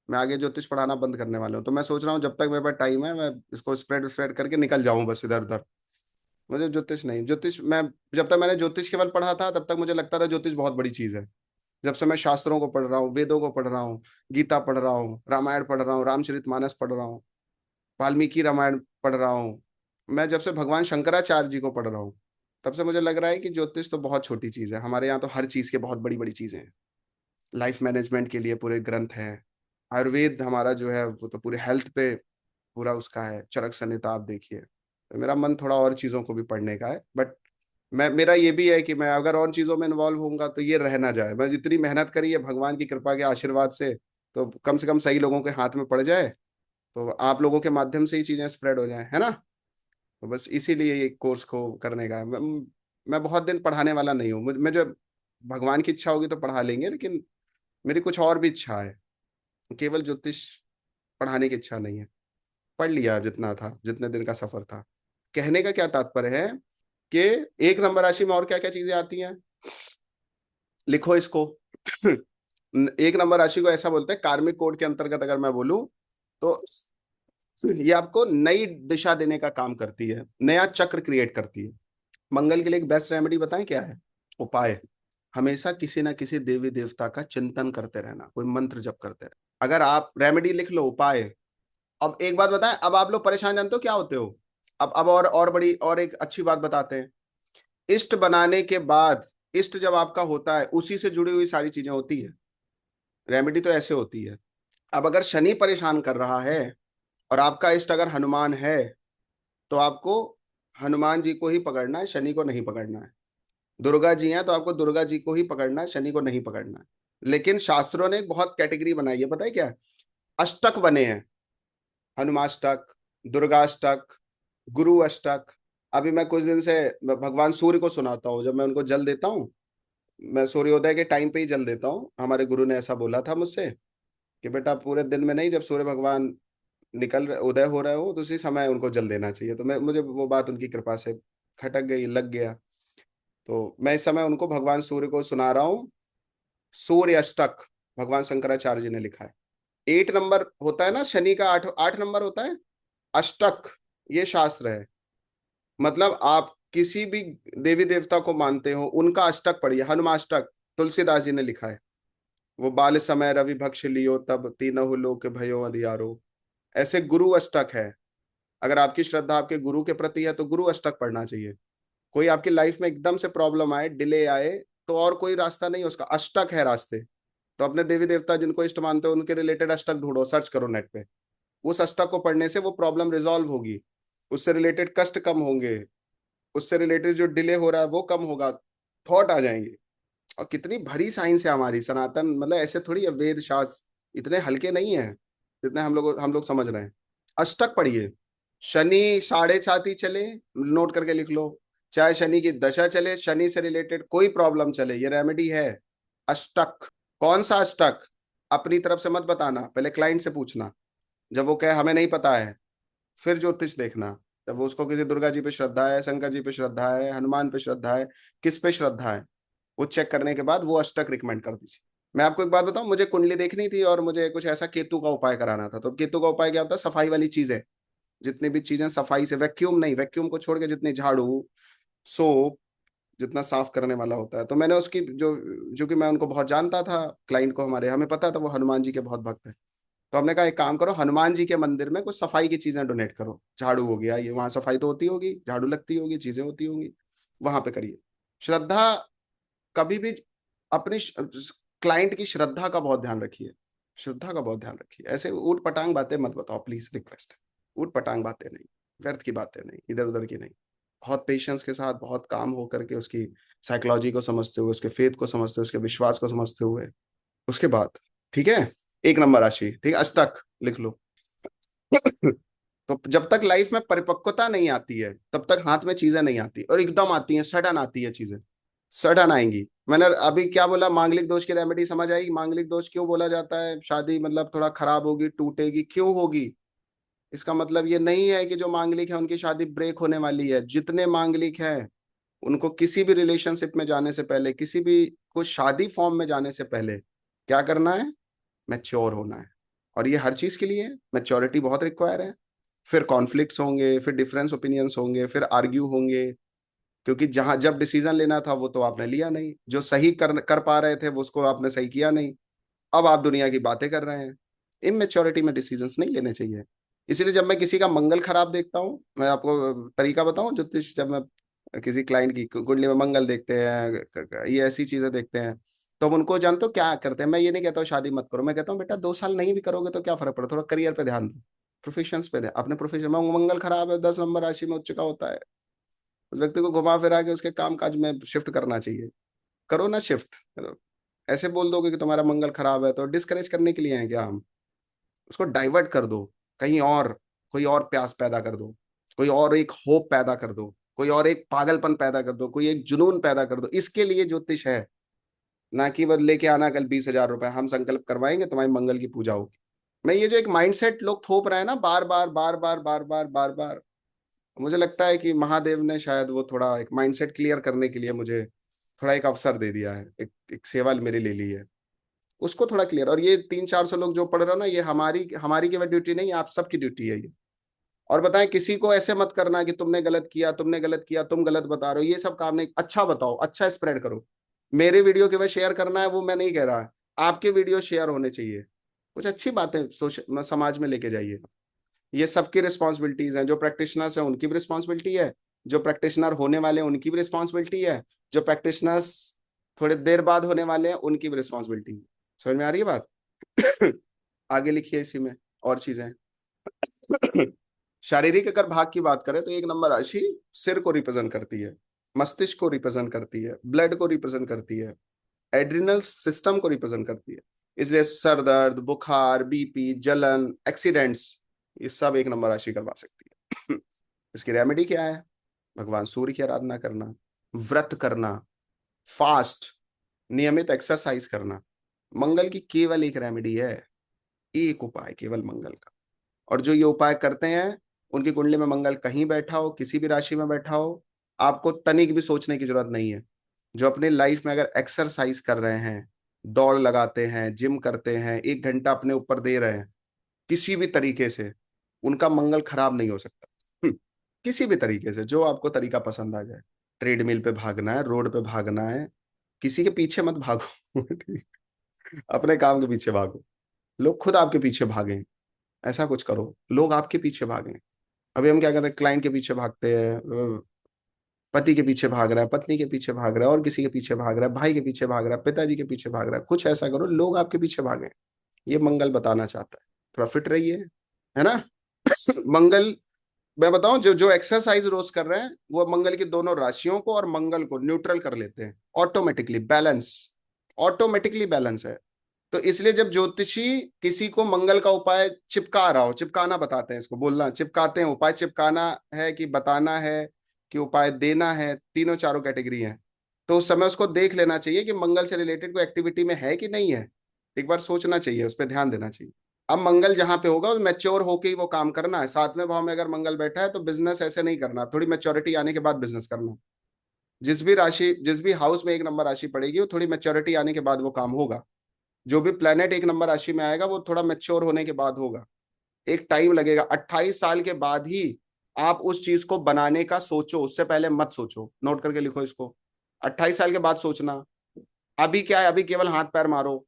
मैं आगे ज्योतिष पढ़ाना बंद करने वाला हूँ। तो मैं सोच रहा हूँ जब तक मेरे पास टाइम है मैं इसको स्प्रेड स्प्रेड करके निकल जाऊं बस इधर उधर। मुझे ज्योतिष नहीं, ज्योतिष मैं, जब तक मैंने ज्योतिष केवल पढ़ा था तब तक मुझे लगता था ज्योतिष बहुत बड़ी चीज है। जब से मैं शास्त्रों को पढ़ रहा हूँ, वेदों को पढ़ रहा हूँ, गीता पढ़ रहा हूँ, रामायण पढ़ रहा हूँ, रामचरितमानस पढ़ रहा हूँ, वाल्मीकि रामायण पढ़ रहा हूँ, मैं जब से भगवान शंकराचार्य जी को पढ़ रहा हूँ, तब से मुझे लग रहा है कि ज्योतिष तो बहुत छोटी चीज है। हमारे यहाँ तो हर चीज के बहुत बड़ी बड़ी चीजें हैं, लाइफ मैनेजमेंट के लिए पूरे ग्रंथ हैं, आयुर्वेद हमारा जो है वो तो पूरे हेल्थ पे पूरा उसका है, चरक संहिता आप देखिए। तो मेरा मन थोड़ा और चीजों को भी पढ़ने का है, बट मैं, मेरा ये भी है कि मैं अगर और चीजों में इन्वॉल्व होऊंगा तो ये रह ना जाए। मैं जितनी मेहनत करी है भगवान की कृपा के आशीर्वाद से कम से कम सही लोगों के हाथ में पड़ जाए, तो आप लोगों के माध्यम से ही चीजें स्प्रेड हो जाए, है ना? तो बस इसीलिए ये कोर्स को करने का है। मैं बहुत दिन पढ़ाने वाला नहीं हूँ, मैं जो, भगवान की इच्छा होगी तो पढ़ा लेंगे, लेकिन मेरी कुछ और भी इच्छा है, केवल ज्योतिष पढ़ाने की इच्छा नहीं है। पढ़ लिया जितना था, जितने दिन का सफर था। कहने का क्या तात्पर्य है कि एक नंबर राशि में और क्या क्या चीजें आती हैं, लिखो इसको। एक नंबर राशि को ऐसा बोलते हैं, कार्मिक कोड के अंतर्गत अगर मैं बोलूं तो ये आपको नई दिशा देने का काम करती है, नया चक्र क्रिएट करती है। मंगल के लिए एक बेस्ट रेमेडी बताएं क्या है, उपाय? हमेशा किसी ना किसी देवी देवता का चिंतन करते रहना, कोई मंत्र जप करते रहना। अगर आप रेमेडी लिख लो, उपाय। अब एक बात बताएं, अब आप लोग परेशान जानते हो क्या होते हो? अब और बड़ी और एक अच्छी बात बताते हैं। इष्ट बनाने के बाद, इष्ट जब आपका होता है उसी से जुड़ी हुई सारी चीजें होती है, रेमेडी तो ऐसे होती है। अब अगर शनि परेशान कर रहा है और आपका इष्ट अगर हनुमान है, तो आपको हनुमान जी को ही पकड़ना है, शनि को नहीं पकड़ना है। दुर्गा जी हैं तो आपको दुर्गा जी को ही पकड़ना है, शनि को नहीं पकड़ना है। लेकिन शास्त्रों ने एक बहुत कैटेगरी बनाई है, पता है क्या? अष्टक बने हैं, हनुमाष्टक, दुर्गाष्टक, गुरु अष्टक। अभी मैं कुछ दिन से भगवान सूर्य को सुनाता हूँ, जब मैं उनको जल देता हूँ मैं सूर्योदय के टाइम पे ही जल देता हूँ। हमारे गुरु ने ऐसा बोला था मुझसे कि बेटा पूरे दिन में नहीं, जब सूर्य भगवान उदय हो रहे हो तो उसी समय उनको जल देना चाहिए। तो मैं मुझे वो बात उनकी कृपा से खटक गई, लग गया। तो मैं इस समय उनको भगवान सूर्य को सुना रहा हूँ। सूर्य अष्टक भगवान शंकराचार्य जी ने लिखा है। 8 नंबर होता है ना, शनि का 8 नंबर होता है। अष्टक ये शास्त्र है। मतलब आप किसी भी देवी देवता को मानते हो, उनका अष्टक पढ़िए। हनुमाष्टक तुलसीदास जी ने लिखा है। वो बाल समय रवि भक्ष लियो, तब तीनहु लोक भयो अधियारो। ऐसे गुरु अष्टक है। अगर आपकी श्रद्धा आपके गुरु के प्रति है तो गुरु अष्टक पढ़ना चाहिए। कोई आपकी लाइफ में एकदम से प्रॉब्लम आए, डिले आए, तो और कोई रास्ता नहीं, उसका अष्टक है रास्ते। तो अपने देवी देवता जिनको इष्ट मानते हो उनके रिलेटेड अष्टक ढूंढो, सर्च करो नेट पे। उस अष्टक को पढ़ने से वो प्रॉब्लम रिजॉल्व होगी, उससे रिलेटेड कष्ट कम होंगे, उससे रिलेटेड जो डिले हो रहा है वो कम होगा, थॉट आ जाएंगे। और कितनी भरी साइंस है हमारी सनातन, मतलब ऐसे थोड़ी है, वेद शास्त्र इतने हल्के नहीं है जितने हम लोग समझ रहे हैं। अष्टक पढ़िए। शनि साढ़े छाती चले, नोट करके लिख लो। चाहे शनि की दशा चले, शनि से रिलेटेड कोई प्रॉब्लम चले, ये रेमेडी है। अष्टक। कौन सा अष्टक? अपनी तरफ से मत बताना, पहले क्लाइंट से पूछना। जब वो कहे हमें नहीं पता है, फिर ज्योतिष देखना। जब वो उसको किसी दुर्गा जी पे श्रद्धा है, शंकर जी पे श्रद्धा है, हनुमान पे श्रद्धा है, किस पे श्रद्धा है, वो चेक करने के बाद वो अष्टक रिकमेंड कर दीजिए। मैं आपको एक बात बताऊं, मुझे कुंडली देखनी थी और मुझे कुछ ऐसा केतु का उपाय कराना था। तो केतु का उपाय क्या होता है? सफाई वाली चीजें, जितनी भी चीजें सफाई से, वैक्यूम नहीं, वैक्यूम को छोड़ के जितनी झाड़ू, सोप, जितना साफ करने वाला होता है। तो मैंने उसकी जो कि मैं उनको बहुत जानता था, क्लाइंट को हमारे, हमें पता था वो हनुमान जी के बहुत भक्त है। तो हमने कहा एक काम करो, हनुमान जी के मंदिर में कुछ सफाई की चीजें डोनेट करो। झाड़ू हो गया, ये वहां सफाई तो होती होगी, झाड़ू लगती होगी, चीजें होती होंगी, वहां पे करिए। श्रद्धा कभी भी अपनी क्लाइंट की श्रद्धा का बहुत ध्यान रखिए। श्रद्धा का बहुत ध्यान रखिए। ऐसे ऊट पटांग बातें मत बताओ प्लीज, रिक्वेस्ट है। ऊट पटांग बातें नहीं, व्यर्थ की बातें नहीं, इधर उधर की नहीं। बहुत पेशेंस के साथ, बहुत काम हो करके, उसकी साइकोलॉजी को समझते हुए, उसके फेथ को समझते हुए, उसके विश्वास को समझते हुए, उसके बाद। ठीक है। 1 नंबर राशि, ठीक है, अष्टक लिख लो। तो जब तक लाइफ में परिपक्वता नहीं आती है तब तक हाथ में चीजें नहीं आती, और एकदम आती हैं, सडन आती है चीजें, सडन आएंगी। मैंने अभी क्या बोला, मांगलिक दोष की रेमेडी समझ आई? मांगलिक दोष क्यों बोला जाता है? शादी मतलब थोड़ा खराब होगी, टूटेगी, क्यों होगी? इसका मतलब ये नहीं है कि जो मांगलिक है उनकी शादी ब्रेक होने वाली है। जितने मांगलिक हैं उनको किसी भी रिलेशनशिप में जाने से पहले, किसी भी कोई शादी फॉर्म में जाने से पहले क्या करना है? मैच्योर होना है। और ये हर चीज के लिए है, मैच्योरिटी बहुत रिक्वायर है। फिर कॉन्फ्लिक्ट्स होंगे, फिर डिफरेंस ओपिनियंस होंगे, फिर आर्ग्यू होंगे, क्योंकि जहां जब डिसीजन लेना था वो तो आपने लिया नहीं, जो सही कर पा रहे थे वो उसको आपने सही किया नहीं। अब आप दुनिया की बातें कर रहे हैं। इमेच्योरिटी में डिसीजंस नहीं लेने चाहिए। इसीलिए जब मैं किसी का मंगल खराब देखता हूँ, मैं आपको तरीका बताऊं ज्योतिष, जब मैं किसी क्लाइंट की कुंडली में मंगल देखते हैं, ये ऐसी चीजें देखते हैं, तो हम उनको जानते हो क्या करते हैं? मैं ये नहीं कहता हूँ शादी मत करो, मैं कहता हूँ बेटा 2 साल नहीं भी करोगे तो क्या फर्क पड़ा, थोड़ा करियर पे ध्यान दो, प्रोफेशन पे ध्यान, अपने प्रोफेशन में। मंगल खराब है, 10 नंबर राशि में उच्च का होता है, उस व्यक्ति को घुमा फिरा के उसके काम काज में शिफ्ट करना चाहिए। करो ना शिफ्ट। ऐसे बोल दोगे कि तुम्हारा मंगल खराब है तो डिस्करेज करने के लिए हैं क्या हम? उसको डाइवर्ट कर दो कहीं और, कोई और प्यास पैदा कर दो, कोई और एक होप पैदा कर दो, कोई और एक पागलपन पैदा कर दो, कोई एक जुनून पैदा कर दो। इसके लिए ज्योतिष है। ना कि बस लेके आना कल 20,000 रुपए, हम संकल्प करवाएंगे तुम्हारी मंगल की पूजा होगी। मैं ये जो एक माइंडसेट लोग थोप रहे हैं ना, बार बार बार बार बार बार बार बार, मुझे लगता है कि महादेव ने शायद वो थोड़ा एक माइंडसेट क्लियर करने के लिए मुझे थोड़ा एक अवसर दे दिया है, एक सेवा मेरे ले ली है, उसको थोड़ा क्लियर। और ये 300-400 लोग जो पढ़ रहे हो ना, ये हमारी हमारी केवल ड्यूटी नहीं है, आप सबकी ड्यूटी है ये। और बताएं, किसी को ऐसे मत करना कि तुमने गलत किया, तुमने गलत किया, तुम गलत बता रहे हो, ये सब काम नहीं। अच्छा बताओ, अच्छा स्प्रेड करो। मेरे वीडियो केवल शेयर करना है वो मैं नहीं कह रहा, आपके वीडियो शेयर होने चाहिए। कुछ अच्छी बातें सोशल समाज में लेके जाइए। ये सबकी रिस्पॉन्सिबिलिटीज हैं। जो प्रैक्टिशनर्स हैं उनकी भी रिस्पॉन्सिबिलिटी है, जो प्रैक्टिशनर होने वाले हैं उनकी भी रिस्पॉन्सिबिलिटी है, जो प्रैक्टिशनर्स थोड़ी देर बाद होने वाले हैं उनकी भी रिस्पॉन्सिबिलिटी है। समझ में आ रही है बात? आगे लिखिए इसी में और चीजें। शारीरिक अगर भाग की बात करें तो 1 नंबर राशि सिर को रिप्रेजेंट करती है, मस्तिष्क को रिप्रेजेंट करती है, ब्लड को रिप्रेजेंट करती है, एड्रिनल सिस्टम को रिप्रेजेंट करती है। इसलिए सर दर्द, बुखार, बीपी, जलन, एक्सीडेंट्स, ये सब 1 नंबर राशि करवा सकती है। इसकी रेमेडी क्या है? भगवान सूर्य की आराधना करना, व्रत करना, फास्ट, नियमित एक्सरसाइज करना मंगल की केवल एक रेमेडी है, एक उपाय केवल मंगल का। और जो ये उपाय करते हैं उनकी कुंडली में मंगल कहीं बैठा हो, किसी भी राशि में बैठा हो, आपको तनिक भी सोचने की जरूरत नहीं है। जो अपनी लाइफ में अगर एक्सरसाइज कर रहे हैं, दौड़ लगाते हैं, जिम करते हैं, 1 घंटा अपने ऊपर दे रहे हैं किसी भी तरीके से, उनका मंगल खराब नहीं हो सकता। किसी भी तरीके से, जो आपको तरीका पसंद आ जाए। ट्रेडमिल पे भागना है, रोड पे भागना है, किसी के पीछे मत भागो। ठीक? अपने काम के पीछे भागो। लोग खुद आपके पीछे भागें, ऐसा कुछ करो, लोग आपके पीछे भागें। अभी हम क्या कहते हैं, क्लाइंट के पीछे भागते हैं, पति के पीछे भाग रहा है, पत्नी के पीछे भाग रहा है, और किसी के पीछे भाग रहा है, भाई के पीछे भाग रहा है, पिताजी के पीछे भाग रहा है। कुछ ऐसा करो लोग आपके पीछे भागे। ये मंगल बताना चाहता है। थोड़ा फिट रहिए, है ना। मंगल, मैं बताऊं, जो जो एक्सरसाइज रोज कर रहे हैं वो मंगल की दोनों राशियों को और मंगल को न्यूट्रल कर लेते हैं ऑटोमेटिकली, बैलेंस, ऑटोमेटिकली बैलेंस है। तो इसलिए जब ज्योतिषी किसी को मंगल का उपाय चिपका रहा हो, चिपकाना बताते हैं इसको, बोलना चिपकाते हैं, उपाय चिपकाना है कि बताना है कि उपाय देना है, तीनों चारों कैटेगरी है। तो उस समय उसको देख लेना चाहिए कि मंगल से रिलेटेड कोई एक्टिविटी में है कि नहीं है। एक बार सोचना चाहिए, उस पर ध्यान देना चाहिए। अब मंगल जहां पे होगा मैच्योर होके ही वो काम करना है। 7वें भाव में अगर मंगल बैठा है तो बिजनेस ऐसे नहीं करना, थोड़ी मैच्योरिटी आने के बाद बिजनेस करना। जिस भी राशि, जिस भी हाउस में 1 नंबर राशि पड़ेगी, वो थोड़ी मैच्योरिटी आने के बाद वो काम होगा। जो भी प्लेनेट 1 नंबर राशि में आएगा वो थोड़ा मेच्योर होने के बाद होगा। एक टाइम लगेगा, 28 साल के बाद ही आप उस चीज को बनाने का सोचो, उससे पहले मत सोचो। नोट करके लिखो इसको, 28 साल के बाद सोचना। अभी क्या है, अभी केवल हाथ पैर मारो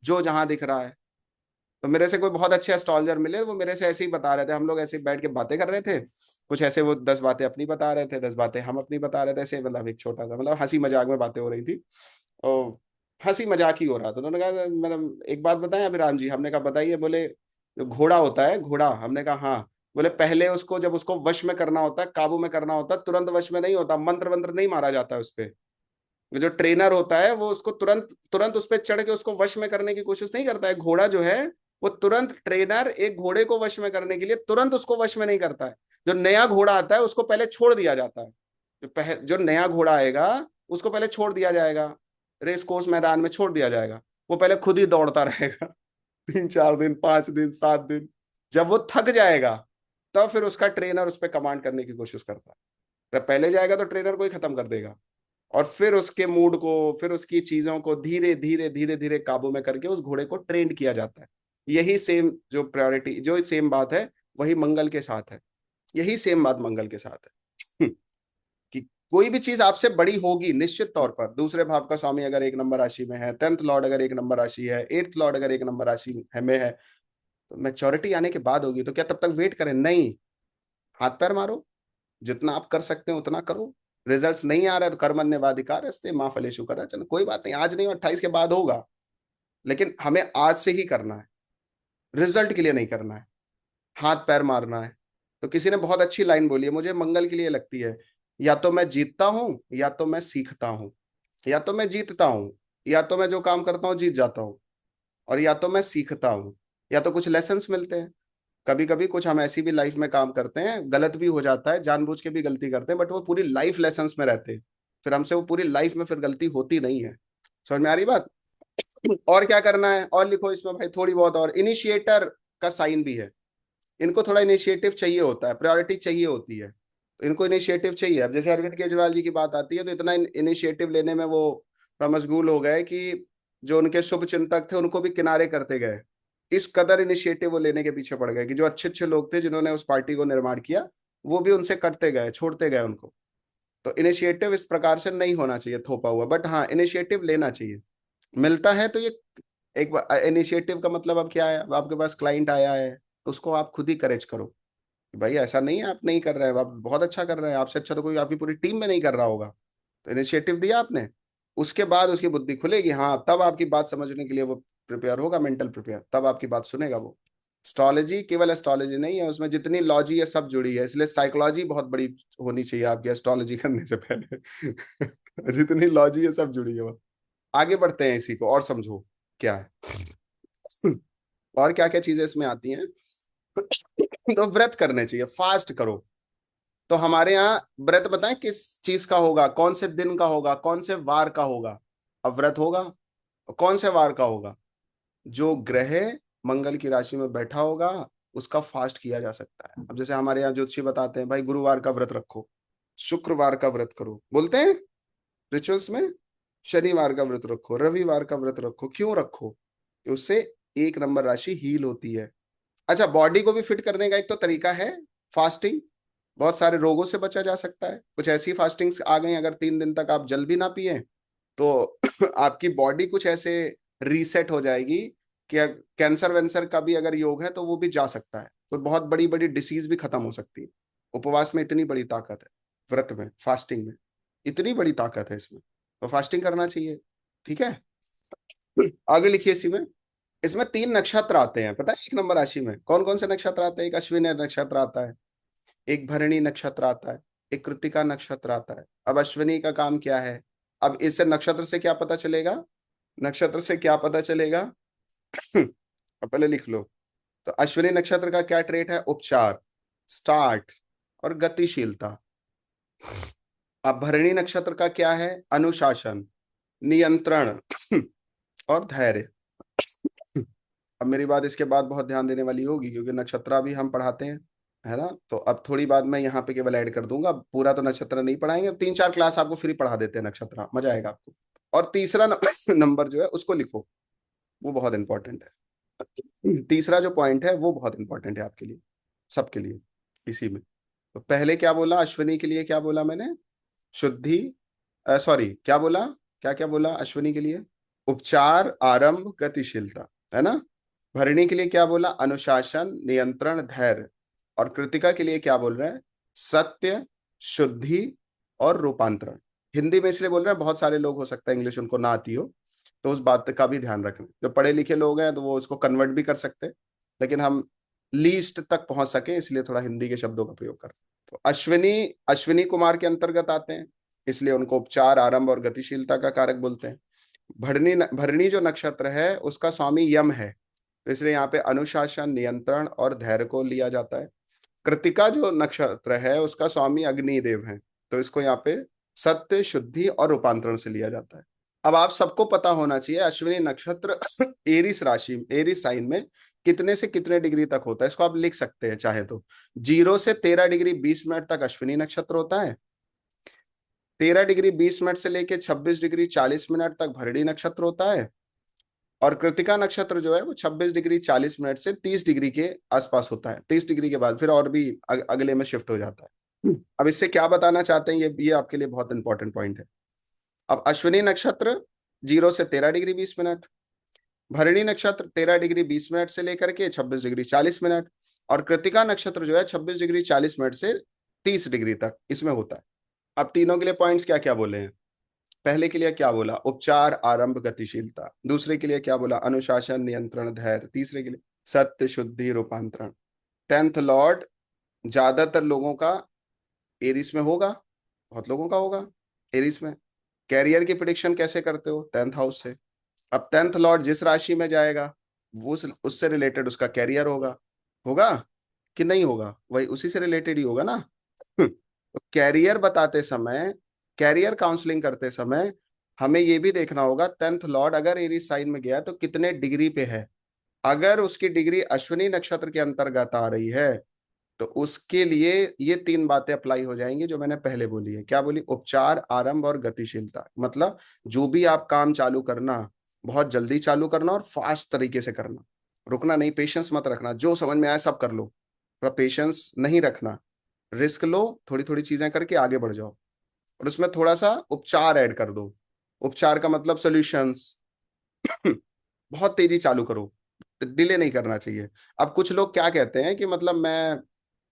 जो जहां दिख रहा है। तो मेरे से कोई बहुत अच्छे एस्ट्रोलॉजर मिले, वो मेरे से ऐसे ही बता रहे थे, हम लोग ऐसे ही बैठ के बातें कर रहे थे कुछ ऐसे, वो 10 बातें अपनी बता रहे थे, 10 बातें हम अपनी बता रहे थे, ऐसे मतलब एक छोटा सा, मतलब हंसी मजाक में बातें हो रही थी। और हंसी मजाक ही हो रहा था। उन्होंने कहा, मैंने एक बात बताएं अभिराम जी, हमने कहा बताइए। बोले जो घोड़ा होता है, घोड़ा, हमने कहा हाँ। बोले पहले उसको, जब उसको वश में करना होता है, काबू में करना होता है, तुरंत वश में नहीं होता, मंत्र वंत्र नहीं मारा जाता है उस पे। जो ट्रेनर होता है वो उसको तुरंत तुरंत उस पर चढ़ के उसको वश में करने की कोशिश नहीं करता है। घोड़ा जो है वो तुरंत, ट्रेनर एक घोड़े को वश में करने के लिए तुरंत उसको वश में नहीं करता है। जो नया घोड़ा आता है उसको पहले छोड़ दिया जाता है। जो नया घोड़ा आएगा उसको पहले छोड़ दिया जाएगा, रेस कोर्स मैदान में छोड़ दिया जाएगा। वो पहले खुद ही दौड़ता रहेगा। 3 4 दिन, 5 दिन, 7 दिन। जब वो थक जाएगा तब फिर उसका ट्रेनर उस पर कमांड करने की कोशिश करता है। जब पहले जाएगा तो ट्रेनर को ही खत्म कर देगा। और फिर उसके मूड को, फिर उसकी चीजों को धीरे धीरे धीरे धीरे काबू में करके उस घोड़े को ट्रेंड किया जाता है। यही सेम जो प्रायोरिटी, जो सेम बात है वही मंगल के साथ है। यही सेम बात मंगल के साथ है। कि कोई भी चीज आपसे बड़ी होगी निश्चित तौर पर। दूसरे भाव का स्वामी अगर 1 नंबर राशि में है, 10th लॉर्ड अगर 1 नंबर राशि है, 8th लॉर्ड अगर 1 नंबर राशि है में है, तो मैच्योरिटी आने के बाद होगी। तो क्या तब तक वेट करें? नहीं, हाथ पैर मारो, जितना आप कर सकते हैं उतना करो। रिजल्ट्स नहीं आ रहा है तो कर्मण्येवाधिकारस्ते माँ फलेषु कदाचन, कोई बात नहीं, आज नहीं 28 के बाद होगा। लेकिन हमें आज से ही करना है, रिजल्ट के लिए नहीं करना है, हाथ पैर मारना है। तो किसी ने बहुत अच्छी लाइन बोली है, मुझे मंगल के लिए लगती है, या तो मैं जीतता हूं या तो मैं सीखता हूं। या तो मैं जीतता हूं, या तो मैं जो काम करता हूं जीत जाता हूं, और या तो मैं सीखता हूं, या तो कुछ लेसन्स मिलते हैं। कभी कभी कुछ हम ऐसी भी लाइफ में काम करते हैं, गलत भी हो जाता है, जानबूझ के भी गलती करते हैं, बट वो पूरी लाइफ लेसन्स में रहते हैं। फिर हमसे वो पूरी लाइफ में फिर गलती होती नहीं है। समझ में आ रही बात? और क्या करना है, और लिखो इसमें भाई थोड़ी बहुत और। इनिशिएटर का साइन भी है, इनको थोड़ा इनिशिएटिव चाहिए होता है, प्रायोरिटी चाहिए होती है, तो इनको इनिशिएटिव चाहिए। अब जैसे अरविंद केजरीवाल जी की बात आती है तो इतना इनिशिएटिव लेने में वो मशगूल हो गए कि जो उनके शुभ चिंतक थे उनको भी किनारे करते गए। इस कदर इनिशिएटिव वो लेने के पीछे पड़ गए कि जो अच्छे अच्छे लोग थे जिन्होंने उस पार्टी को निर्माण किया, वो भी उनसे कटते गए, छोड़ते गए उनको। तो इनिशिएटिव इस प्रकार से नहीं होना चाहिए थोपा हुआ, बट हाँ इनिशिएटिव लेना चाहिए। मिलता है तो ये एक इनिशिएटिव का मतलब अब क्या है, अब आपके पास क्लाइंट आया है तो उसको आप खुद ही करेज करो कि भाई ऐसा नहीं है आप नहीं कर रहे हैं, आप बहुत अच्छा कर रहे हैं, आपसे अच्छा तो कोई आपकी पूरी टीम में नहीं कर रहा होगा। तो इनिशिएटिव दिया आपने, उसके बाद उसकी बुद्धि खुलेगी, हाँ तब आपकी बात समझने के लिए वो प्रिपेयर होगा, मेंटल प्रिपेयर, तब आपकी बात सुनेगा वो। एस्ट्रोलॉजी केवल एस्ट्रोलॉजी नहीं है, उसमें जितनी लॉजी है सब जुड़ी है, इसलिए साइकोलॉजी बहुत बड़ी होनी चाहिए आपकी एस्ट्रोलॉजी करने से पहले। जितनी लॉजी है सब जुड़ी है वो। आगे बढ़ते हैं, इसी को और समझो क्या है। और क्या क्या चीजें इसमें आती हैं। तो व्रत करने चाहिए, फास्ट करो। तो हमारे यहाँ व्रत बताएं किस चीज का होगा, कौन से दिन का होगा, कौन से वार का होगा। अब व्रत होगा, कौन से वार का होगा? जो ग्रह मंगल की राशि में बैठा होगा उसका फास्ट किया जा सकता है। अब जैसे हमारे यहाँ ज्योतिषी बताते हैं भाई गुरुवार का व्रत रखो, शुक्रवार का व्रत करो, बोलते हैं रिचुअल्स में, शनिवार का व्रत रखो, रविवार का व्रत रखो। क्यों रखो? कि उससे एक नंबर राशि हील होती है। अच्छा, बॉडी को भी फिट करने का एक तो तरीका है फास्टिंग, बहुत सारे रोगों से बचा जा सकता है। कुछ ऐसी फास्टिंग्स आ गई, अगर 3 दिन तक आप जल भी ना पिए तो आपकी बॉडी कुछ ऐसे रीसेट हो जाएगी कि कैंसर वैंसर का भी अगर योग है तो वो भी जा सकता है, तो बहुत बड़ी बड़ी डिसीज भी खत्म हो सकती है। उपवास में इतनी बड़ी ताकत है, व्रत में, फास्टिंग में इतनी बड़ी ताकत है इसमें, तो फास्टिंग करना चाहिए। ठीक है, आगे लिखिए इसी में। इसमें 3 नक्षत्र आते हैं, पता है? एक नंबर राशि में कौन कौन से नक्षत्र आते हैं? एक अश्विनी नक्षत्र आता है, एक भरणी नक्षत्र आता है, एक कृत्तिका नक्षत्र आता है। अब अश्विनी का काम क्या है? अब इससे नक्षत्र से क्या पता चलेगा? नक्षत्र से क्या पता चलेगा? अब पहले लिख लो। तो अश्विनी नक्षत्र का क्या ट्रेट है? उपचार, स्टार्ट और गतिशीलता। अब भरणी नक्षत्र का क्या है? अनुशासन, नियंत्रण और धैर्य। अब मेरी बात इसके बाद बहुत ध्यान देने वाली होगी क्योंकि नक्षत्र भी हम पढ़ाते हैं, है ना? तो अब थोड़ी बात मैं यहाँ पे केवल ऐड कर दूंगा, पूरा तो नक्षत्र नहीं पढ़ाएंगे, 3-4 क्लास आपको फ्री पढ़ा देते हैं नक्षत्र, मजा आएगा आपको। और तीसरा नंबर जो है उसको लिखो, वो बहुत इंपॉर्टेंट है। तीसरा जो पॉइंट है वो बहुत इंपॉर्टेंट है आपके लिए, सबके लिए, इसी में। तो पहले क्या बोला अश्विनी के लिए? क्या बोला मैंने? शुद्धि, सॉरी क्या बोला, क्या क्या बोला अश्विनी के लिए? उपचार, आरंभ, गतिशीलता, है ना? भरणी के लिए क्या बोला? अनुशासन, नियंत्रण, धैर्य। और कृतिका के लिए क्या बोल रहे हैं? सत्य, शुद्धि और रूपांतरण। हिंदी में इसलिए बोल रहे हैं, बहुत सारे लोग हो सकता है इंग्लिश उनको ना आती हो, तो उस बात का भी ध्यान रखना। जो पढ़े लिखे लोग हैं तो वो उसको कन्वर्ट भी कर सकते हैं, लेकिन हम लीस्ट तक पहुंच सके इसलिए थोड़ा हिंदी के शब्दों का प्रयोग करें। तो अश्विनी, अश्विनी कुमार के अंतर्गत आते हैं, इसलिए उनको उपचार, आरंभ और गतिशीलता का कारक बोलते हैं। भरणी, भरणी जो नक्षत्र है उसका स्वामी यम है, तो इसलिए यहाँ पे अनुशासन, नियंत्रण और धैर्य को लिया जाता है। कृतिका जो नक्षत्र है उसका स्वामी अग्निदेव है, तो इसको यहाँ पे सत्य, शुद्धि और रूपांतरण से लिया जाता है। अब आप सबको पता होना चाहिए अश्विनी नक्षत्र एरिस राशि, एरिस साइन में कितने से कितने डिग्री तक होता है, इसको आप लिख सकते हैं चाहे तो। 0 से 13 डिग्री 20 मिनट तक अश्विनी नक्षत्र होता है, 13 डिग्री 20 मिनट से लेके 26 डिग्री 40 मिनट तक भरणी नक्षत्र होता है, और कृतिका नक्षत्र जो है वो 26 डिग्री 40 मिनट से 30 डिग्री के आसपास होता है। 30 डिग्री के बाद फिर और भी अगले में शिफ्ट हो जाता है। अब इससे क्या बताना चाहते हैं, ये आपके लिए बहुत इंपॉर्टेंट पॉइंट है। अब अश्विनी नक्षत्र 0 से 13 डिग्री 20 मिनट, भरणी नक्षत्र 13 डिग्री 20 मिनट से लेकर के 26 डिग्री 40 मिनट, और कृतिका नक्षत्र जो है 26 डिग्री 40 मिनट से 30 डिग्री तक इसमें होता है। अब तीनों के लिए पॉइंट्स क्या क्या बोले हैं? पहले के लिए क्या बोला? उपचार, आरंभ, गतिशीलता। दूसरे के लिए क्या बोला? अनुशासन, नियंत्रण, धैर्य। तीसरे के लिए सत्य, शुद्धि, रूपांतरण। 10th लॉर्ड ज्यादातर लोगों का एरिस में होगा, बहुत लोगों का होगा एरिस में। कैरियर की प्रिडिक्शन कैसे करते हो? 10th हाउस से। अब 10th लॉर्ड जिस राशि में जाएगा वो उससे रिलेटेड उसका कैरियर होगा, होगा कि नहीं होगा? वही उसी से रिलेटेड ही होगा ना। तो कैरियर बताते समय, कैरियर काउंसलिंग करते समय हमें ये भी देखना होगा 10th लॉर्ड अगर एरीज साइन में गया तो कितने डिग्री पे है। अगर उसकी डिग्री अश्विनी नक्षत्र के अंतर्गत आ रही है तो उसके लिए ये 3 बातें अप्लाई हो जाएंगी जो मैंने पहले बोली है। क्या बोली? उपचार, आरंभ और गतिशीलता। मतलब जो भी आप काम चालू करना, बहुत जल्दी चालू करना और फास्ट तरीके से करना, रुकना नहीं, पेशेंस मत रखना, जो समझ में आए सब कर लो, थोड़ा पेशेंस नहीं रखना, रिस्क लो, थोड़ी थोड़ी चीजें करके आगे बढ़ जाओ, और उसमें थोड़ा सा उपचार ऐड कर दो। उपचार का मतलब सॉल्यूशंस, बहुत तेजी चालू करो, डिले नहीं करना चाहिए। अब कुछ लोग क्या कहते हैं कि मतलब मैं,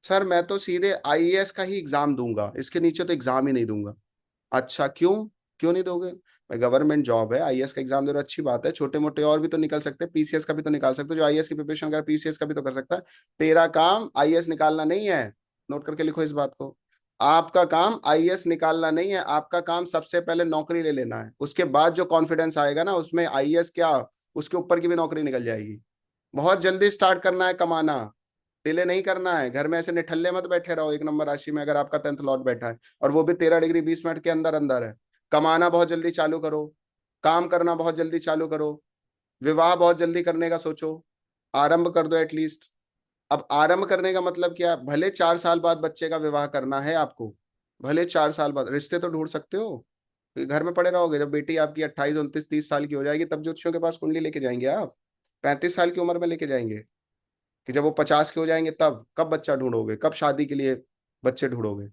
सर मैं तो सीधे आईएएस का ही एग्जाम दूंगा, इसके नीचे तो एग्जाम ही नहीं दूंगा। अच्छा क्यों, क्यों नहीं दोगे? भाई गवर्नमेंट जॉब है, आईएएस का एग्जाम दे रहे हो, अच्छी बात है, छोटे मोटे और भी तो निकल सकते हैं, पीसीएस का भी तो निकाल सकते हो, जो आईएएस की प्रिपरेशन कर पीसीएस का भी तो कर सकता है। तेरा काम आईएएस निकालना नहीं है, नोट करके लिखो इस बात को। आपका काम आईएएस निकालना नहीं है, आपका काम सबसे पहले नौकरी ले लेना है, उसके बाद जो कॉन्फिडेंस आएगा ना उसमें आईएएस क्या, उसके ऊपर की भी नौकरी निकल जाएगी। बहुत जल्दी स्टार्ट करना है कमाना, डिले नहीं करना है। घर में ऐसे निठल्ले मत बैठे रहो। एक नंबर राशि में अगर आपका 10th लॉर्ड बैठा है और वो भी 13 डिग्री 20 मिनट के अंदर अंदर है, कमाना बहुत जल्दी चालू करो। काम करना बहुत जल्दी चालू करो, विवाह बहुत जल्दी करने का सोचो, आरंभ कर दो एटलीस्ट। अब आरंभ करने का मतलब क्या है? भले 4 साल बाद बच्चे का विवाह करना है आपको, भले 4 साल बाद, रिश्ते तो ढूंढ सकते हो। घर में पड़े रहोगे? जब बेटी आपकी 28 29 30 साल की हो जाएगी तब ज्योतिषियों के पास कुंडली लेके जाएंगे आप? 35 साल की उम्र में लेके जाएंगे? कि जब वो 50 के हो जाएंगे तब कब बच्चा ढूंढोगे? कब शादी के लिए बच्चे ढूंढोगे?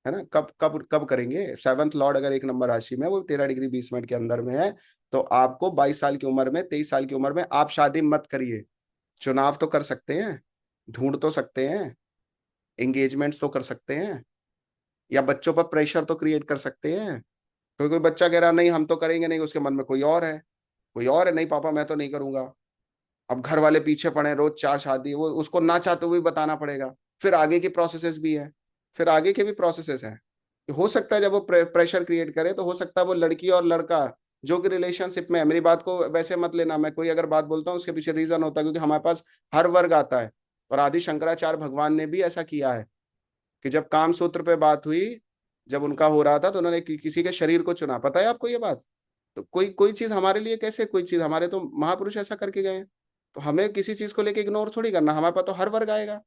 है ना? कब कब कब करेंगे? सेवंथ लॉर्ड अगर 1 नंबर राशि में, वो 13 डिग्री 20 मिनट के अंदर में है, तो आपको 22 साल की उम्र में, 23 साल की उम्र में आप शादी मत करिए। चुनाव तो कर सकते हैं, ढूंढ तो सकते हैं, एंगेजमेंट्स तो कर सकते हैं, या बच्चों पर प्रेशर तो क्रिएट कर सकते हैं। कोई बच्चा कह रहा नहीं हम तो करेंगे नहीं, उसके मन में कोई और है, कोई और है, नहीं पापा मैं तो नहीं करूंगा। अब घर वाले पीछे पड़े, रोज 4 शादी, वो उसको ना चाहते हुए बताना पड़ेगा। फिर आगे की प्रोसेसेस भी है, फिर आगे के भी प्रोसेसेस हैं। हो सकता है जब वो प्रेशर क्रिएट करे तो हो सकता है वो लड़की और लड़का जो कि रिलेशनशिप में है, मेरी बात को वैसे मत लेना, मैं कोई अगर बात बोलता हूँ उसके पीछे रीजन होता है, क्योंकि हमारे पास हर वर्ग आता है। और आदि शंकराचार्य भगवान ने भी ऐसा किया है कि जब काम सूत्र पे बात हुई, जब उनका हो रहा था तो उन्होंने किसी के शरीर को चुना। पता है आपको ये बात? तो कोई कोई चीज हमारे लिए कैसे, कोई चीज हमारे तो महापुरुष ऐसा करके गए हैं। तो हमें किसी चीज को लेके इग्नोर थोड़ी करना, हमारे पास तो हर वर्ग आएगा।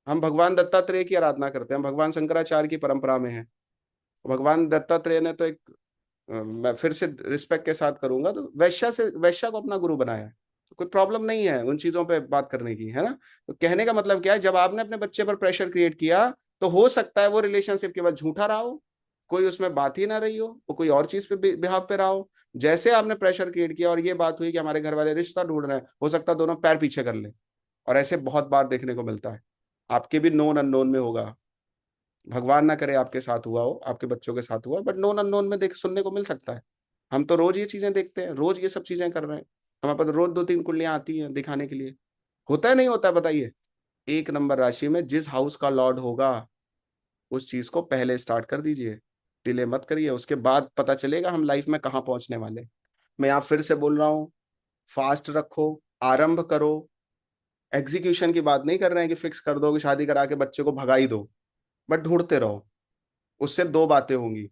हम भगवान दत्तात्रेय की आराधना करते हैं, हम भगवान शंकराचार्य की परंपरा में है। भगवान दत्तात्रेय ने तो एक मैं फिर से रिस्पेक्ट के साथ करूंगा, तो वैश्या से, वैश्या को अपना गुरु बनाया है। तो कोई प्रॉब्लम नहीं है उन चीजों पे बात करने की, है ना? तो कहने का मतलब क्या है, जब आपने अपने बच्चे पर प्रेशर क्रिएट किया तो हो सकता है वो रिलेशनशिप के बाद झूठा रहा हो, कोई उसमें बात ही ना रही हो, वो कोई और चीज पे बिहाव पे रहा हो। जैसे आपने प्रेशर क्रिएट किया और ये बात हुई कि हमारे घर वाले रिश्ता ढूंढ रहे हैं, हो सकता है दोनों पैर पीछे कर ले। और ऐसे बहुत बार देखने को मिलता है, आपके भी नोन अननोन में होगा। भगवान ना करे आपके साथ हुआ हो, आपके बच्चों के साथ हुआ, बट नोन अननोन में देख सुनने को मिल सकता है। हम तो रोज ये चीजें देखते हैं, रोज ये सब चीजें कर रहे हैं। हमारे पास रोज 2 3 कुंडलियां आती हैं दिखाने के लिए। होता है नहीं होता है बताइए? 1 नंबर राशि में जिस हाउस का लॉर्ड होगा उस चीज को पहले स्टार्ट कर दीजिए, डिले मत करिए, उसके बाद पता चलेगा हम लाइफ में कहाँ पहुंचने वाले। मैं यहाँ फिर से बोल रहा हूँ, फास्ट रखो, आरंभ करो। एग्जीक्यूशन की बात नहीं कर रहे हैं कि फिक्स कर दो कि शादी करा के बच्चे को भगा ही दो, बट ढूंढते रहो। उससे दो बातें होंगी,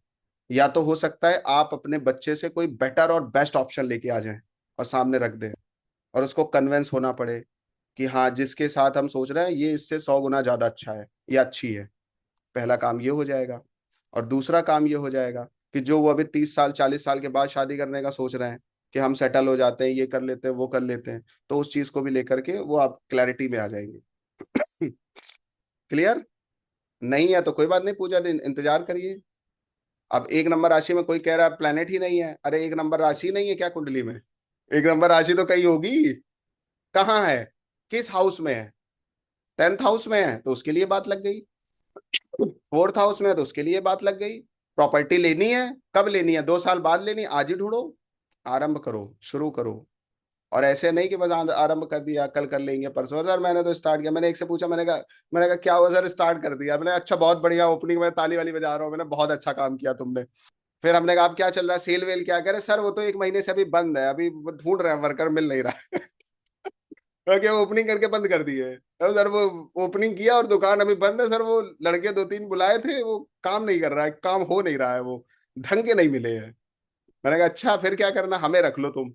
या तो हो सकता है आप अपने बच्चे से कोई बेटर और बेस्ट ऑप्शन लेके आ जाएं और सामने रख दें, और उसको कन्वेंस होना पड़े कि हाँ जिसके साथ हम सोच रहे हैं ये इससे 100 गुना ज्यादा अच्छा है या अच्छी है। पहला काम ये हो जाएगा। और दूसरा काम ये हो जाएगा कि जो वो अभी 30 साल 40 साल के बाद शादी करने का सोच रहे हैं कि हम सेटल हो जाते हैं, ये कर लेते हैं, वो कर लेते हैं, तो उस चीज को भी लेकर के वो आप क्लैरिटी में आ जाएंगे। क्लियर? नहीं है तो कोई बात नहीं, पूजा दिन इंतजार करिए। अब 1 नंबर राशि में कोई कह रहा है प्लेनेट ही नहीं है, अरे 1 नंबर राशि नहीं है क्या कुंडली में? 1 नंबर राशि तो कहीं होगी, कहाँ है, किस हाउस में है? 10th हाउस में है तो उसके लिए बात लग गई, 4th हाउस में है तो उसके लिए बात लग गई। प्रॉपर्टी लेनी है, कब लेनी है? 2 साल बाद लेनी, आज ही ढूंढो, आरंभ करो, शुरू करो। और ऐसे नहीं कि बस आरंभ कर दिया कल कर लेंगे परसों, सर मैंने तो स्टार्ट किया। मैंने एक से पूछा, मैंने कहा क्या हुआ सर, स्टार्ट कर दिया। मैंने अच्छा बहुत बढ़िया, ओपनिंग में ताली वाली बजा रहा हूँ, मैंने बहुत अच्छा काम किया तुमने। फिर हमने कहा अब क्या चल रहा है, सेल वेल क्या करे? सर वो तो 1 महीने से अभी बंद है, अभी वो ढूंढ रहे हैं, वर्कर मिल नहीं रहा है। ओके, ओपनिंग करके बंद कर दिए। अब सर वो ओपनिंग किया और दुकान अभी बंद है सर, वो लड़के 2 3 बुलाए थे, वो काम नहीं कर रहा है, काम हो नहीं रहा है, वो ढंग के नहीं मिले हैं। मैंने कहा अच्छा फिर क्या करना, हमें रख लो तुम,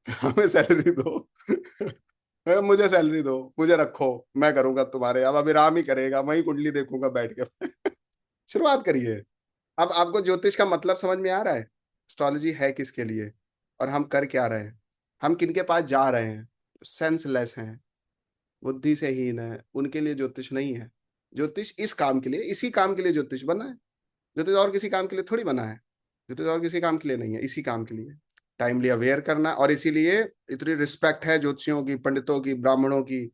हमें सैलरी दो। मुझे सैलरी दो, मुझे रखो, मैं करूंगा तुम्हारे, अब अभिराम ही करेगा, वही कुंडली देखूंगा बैठ के। शुरुआत करिए। अब आपको ज्योतिष का मतलब समझ में आ रहा है? एस्ट्रोलॉजी है किसके लिए और हम कर क्या रहे हैं, हम किनके पास जा रहे हैं? सेंसलेस हैं, बुद्धि से हीन है, उनके लिए ज्योतिष नहीं है। ज्योतिष इस काम के लिए, इसी काम के लिए ज्योतिष बना है। ज्योतिष और किसी काम के लिए थोड़ी बना है। ज्योतिष और किसी काम के लिए नहीं है, इसी काम के लिए टाइमली अवेयर करना। और इसीलिए इतनी रिस्पेक्ट है ज्योतिषियों की, पंडितों की, ब्राह्मणों की,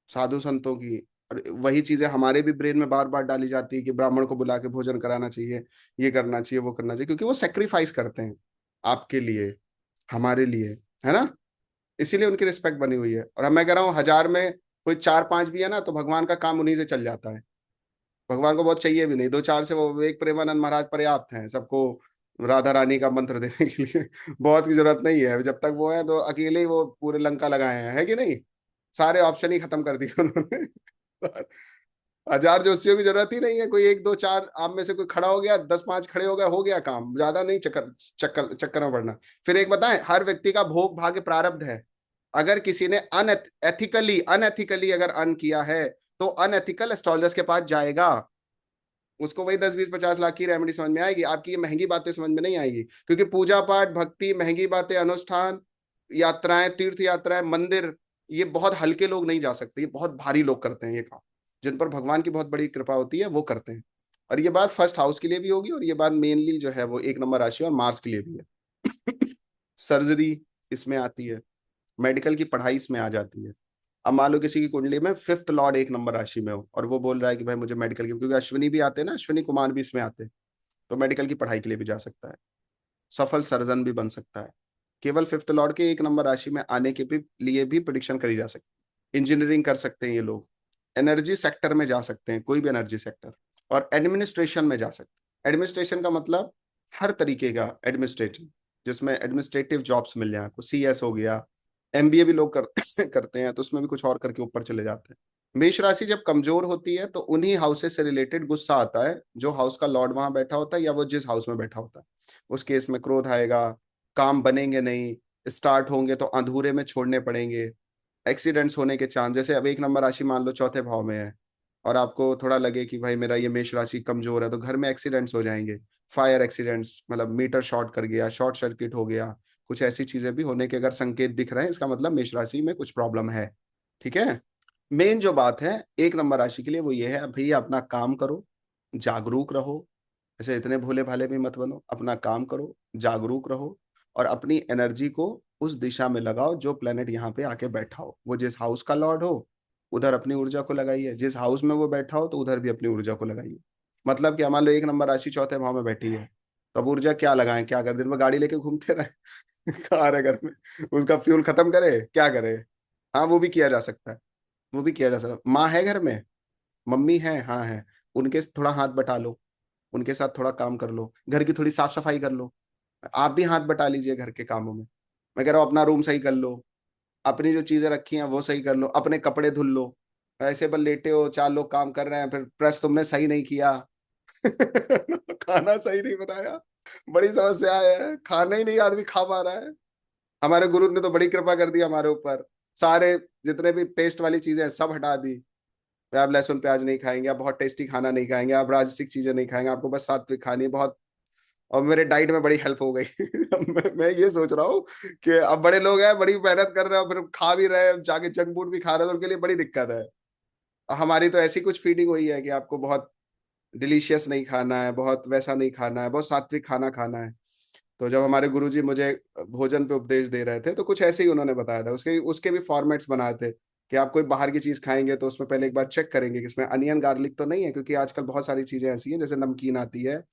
साधु संतों की। और वही चीजें हमारे भी ब्रेन में बार बार डाली जाती है कि ब्राह्मण को बुला के भोजन कराना चाहिए, ये करना चाहिए, वो करना चाहिए, क्योंकि वो सेक्रीफाइस करते हैं आपके लिए, हमारे लिए, है ना? इसीलिए उनकी रिस्पेक्ट बनी हुई है। और मैं कह रहा हूँ 1000 में कोई 4 5 भी है ना तो भगवान का काम उन्हीं से चल जाता है। भगवान को बहुत चाहिए भी नहीं, 2 4 से वो एक प्रेमानंद महाराज पर्याप्त हैं सबको राधा रानी का मंत्र देने के लिए। बहुत की जरूरत नहीं है, जब तक वो है तो अकेले ही वो पूरे लंका लगाए हैं, है कि नहीं? सारे ऑप्शन ही खत्म कर दिए उन्होंने। हजार ज्योतिषियों की जरूरत ही नहीं है। कोई एक दो चार आप में से कोई खड़ा हो गया, 10 5 खड़े हो गए, हो गया काम, ज्यादा नहीं चक्कर चक्कर चक्कर में पड़ना। फिर एक बताएं, हर व्यक्ति का भोग भाग्य प्रारब्ध है। अगर किसी ने अनएथिकली अनएथिकली अगर अन किया है, तो अनएथिकल एस्ट्रोलजर्स के पास जाएगा। उसको वही 10 20 50 लाख की रेमेडी समझ में आएगी, आपकी ये महंगी बातें समझ में नहीं आएगी। क्योंकि पूजा पाठ भक्ति, महंगी बातें, अनुष्ठान, यात्राएं, तीर्थ यात्राएं, मंदिर, ये बहुत हल्के लोग नहीं जा सकते, ये बहुत भारी लोग करते हैं ये काम। जिन पर भगवान की बहुत बड़ी कृपा होती है वो करते हैं। और ये बात फर्स्ट हाउस के लिए भी होगी, और ये बात मेनली जो है वो 1 नंबर राशि और मार्स के लिए भी है। सर्जरी इसमें आती है, मेडिकल की पढ़ाई इसमें आ जाती है। अब मान लो किसी की कुंडली में 5th लॉर्ड 1 नंबर राशि में हो, और वो बोल रहा है कि भाई मुझे मेडिकल की, क्योंकि अश्विनी भी आते हैं ना, अश्विनी कुमार भी इसमें आते हैं, तो मेडिकल की पढ़ाई के लिए भी जा सकता है, सफल सर्जन भी बन सकता है। केवल 5th लॉर्ड के 1 नंबर राशि में आने के भी लिए भी प्रिडिक्शन करी जा सकती है। इंजीनियरिंग कर सकते हैं ये लोग, एनर्जी सेक्टर में जा सकते हैं, कोई भी एनर्जी सेक्टर, और एडमिनिस्ट्रेशन में जा सकते हैं। एडमिनिस्ट्रेशन का मतलब हर तरीके का एडमिनिस्ट्रेटिव, जिसमें एडमिनिस्ट्रेटिव जॉब्स मिल जाए आपको, CS हो गया, MBA भी लोग करते हैं, तो उसमें भी कुछ और करके ऊपर चले जाते हैं। मेष राशि जब कमजोर होती है तो उन्हीं हाउसेस से रिलेटेड गुस्सा आता है, जो हाउस का लॉर्ड वहां बैठा होता है या वो जिस हाउस में बैठा होता है। उस केस में क्रोध आएगा, काम बनेंगे नहीं, स्टार्ट होंगे तो अधूरे में छोड़ने पड़ेंगे, एक्सीडेंट्स होने के चांस, जैसे अब 1 नंबर राशि मान लो चौथे भाव में है, और आपको थोड़ा लगे कि भाई मेरा ये मेष राशि कमजोर है, तो घर में एक्सीडेंट्स हो जाएंगे। फायर एक्सीडेंट्स, मतलब मीटर शॉर्ट कर गया, शॉर्ट सर्किट हो गया, कुछ ऐसी चीजें भी होने के अगर संकेत दिख रहे हैं, इसका मतलब मेष राशि में कुछ प्रॉब्लम है। ठीक है। मेन जो बात है 1 नंबर राशि के लिए वो ये है, भैया अपना काम करो, जागरूक रहो। ऐसे इतने भोले भाले भी मत बनो, अपना काम करो, जागरूक रहो, और अपनी एनर्जी को उस दिशा में लगाओ जो प्लेनेट यहाँ पे आके बैठा हो। वो जिस हाउस का लॉर्ड हो उधर अपनी ऊर्जा को लगाइए, जिस हाउस में वो बैठा हो तो उधर भी अपनी ऊर्जा को लगाइए। मतलब कि मान लो 1 नंबर राशि चौथे भाव में बैठी है, तो अब ऊर्जा क्या लगाएं, क्या कर, दिन में गाड़ी लेके घूमते रहे कार है घर में, उसका फ्यूल खत्म करे, क्या करे। हाँ वो भी किया जा सकता है, वो भी किया जा सकता है। माँ है घर में, मम्मी है, हाँ है, उनके थोड़ा हाथ बटा लो, उनके साथ थोड़ा काम कर लो, घर की थोड़ी साफ सफाई कर लो। आप भी हाथ बटा लीजिए घर के कामों में। मैं कह रहा हूँ अपना रूम सही कर लो, अपनी जो चीजें रखी हैं वो सही कर लो, अपने कपड़े धुल लो। ऐसे बस लेटे हो, 4 लोग काम कर रहे हैं, फिर प्रेस तुमने सही नहीं किया खाना सही नहीं बनाया, बड़ी समस्या है, खाना ही नहीं आदमी खा पा रहा है। हमारे गुरु ने तो बड़ी कृपा कर दी हमारे ऊपर, सारे जितने भी पेस्ट वाली चीजें हैं सब हटा दी। आप लहसुन प्याज नहीं खाएंगे, आप बहुत टेस्टी खाना नहीं खाएंगे, आप राजसिक चीजें नहीं खाएंगे, आपको बस सात्विक खानी है बहुत। और मेरे डाइट में बड़ी हेल्प हो गई मैं ये सोच रहा हूँ कि अब बड़े लोग हैं, बड़ी मेहनत कर रहे हैं, फिर खा भी रहे हैं, जाके जंक फूड भी खा रहे हैं, तो उनके लिए बड़ी दिक्कत है। हमारी तो ऐसी कुछ फीडिंग हुई है कि आपको बहुत डिलीशियस नहीं खाना है, बहुत वैसा नहीं खाना है, बहुत सात्विक खाना खाना है। तो जब हमारे गुरुजी मुझे भोजन पे उपदेश दे रहे थे, तो कुछ ऐसे ही उन्होंने बताया था, उसके उसके भी फॉर्मेट्स बनाए थे कि आप कोई बाहर की चीज खाएंगे तो उसमें पहले एक बार चेक करेंगे कि इसमें अनियन गार्लिक तो नहीं है, क्योंकि आजकल बहुत सारी चीजें ऐसी हैं, जैसे नमकीन आती है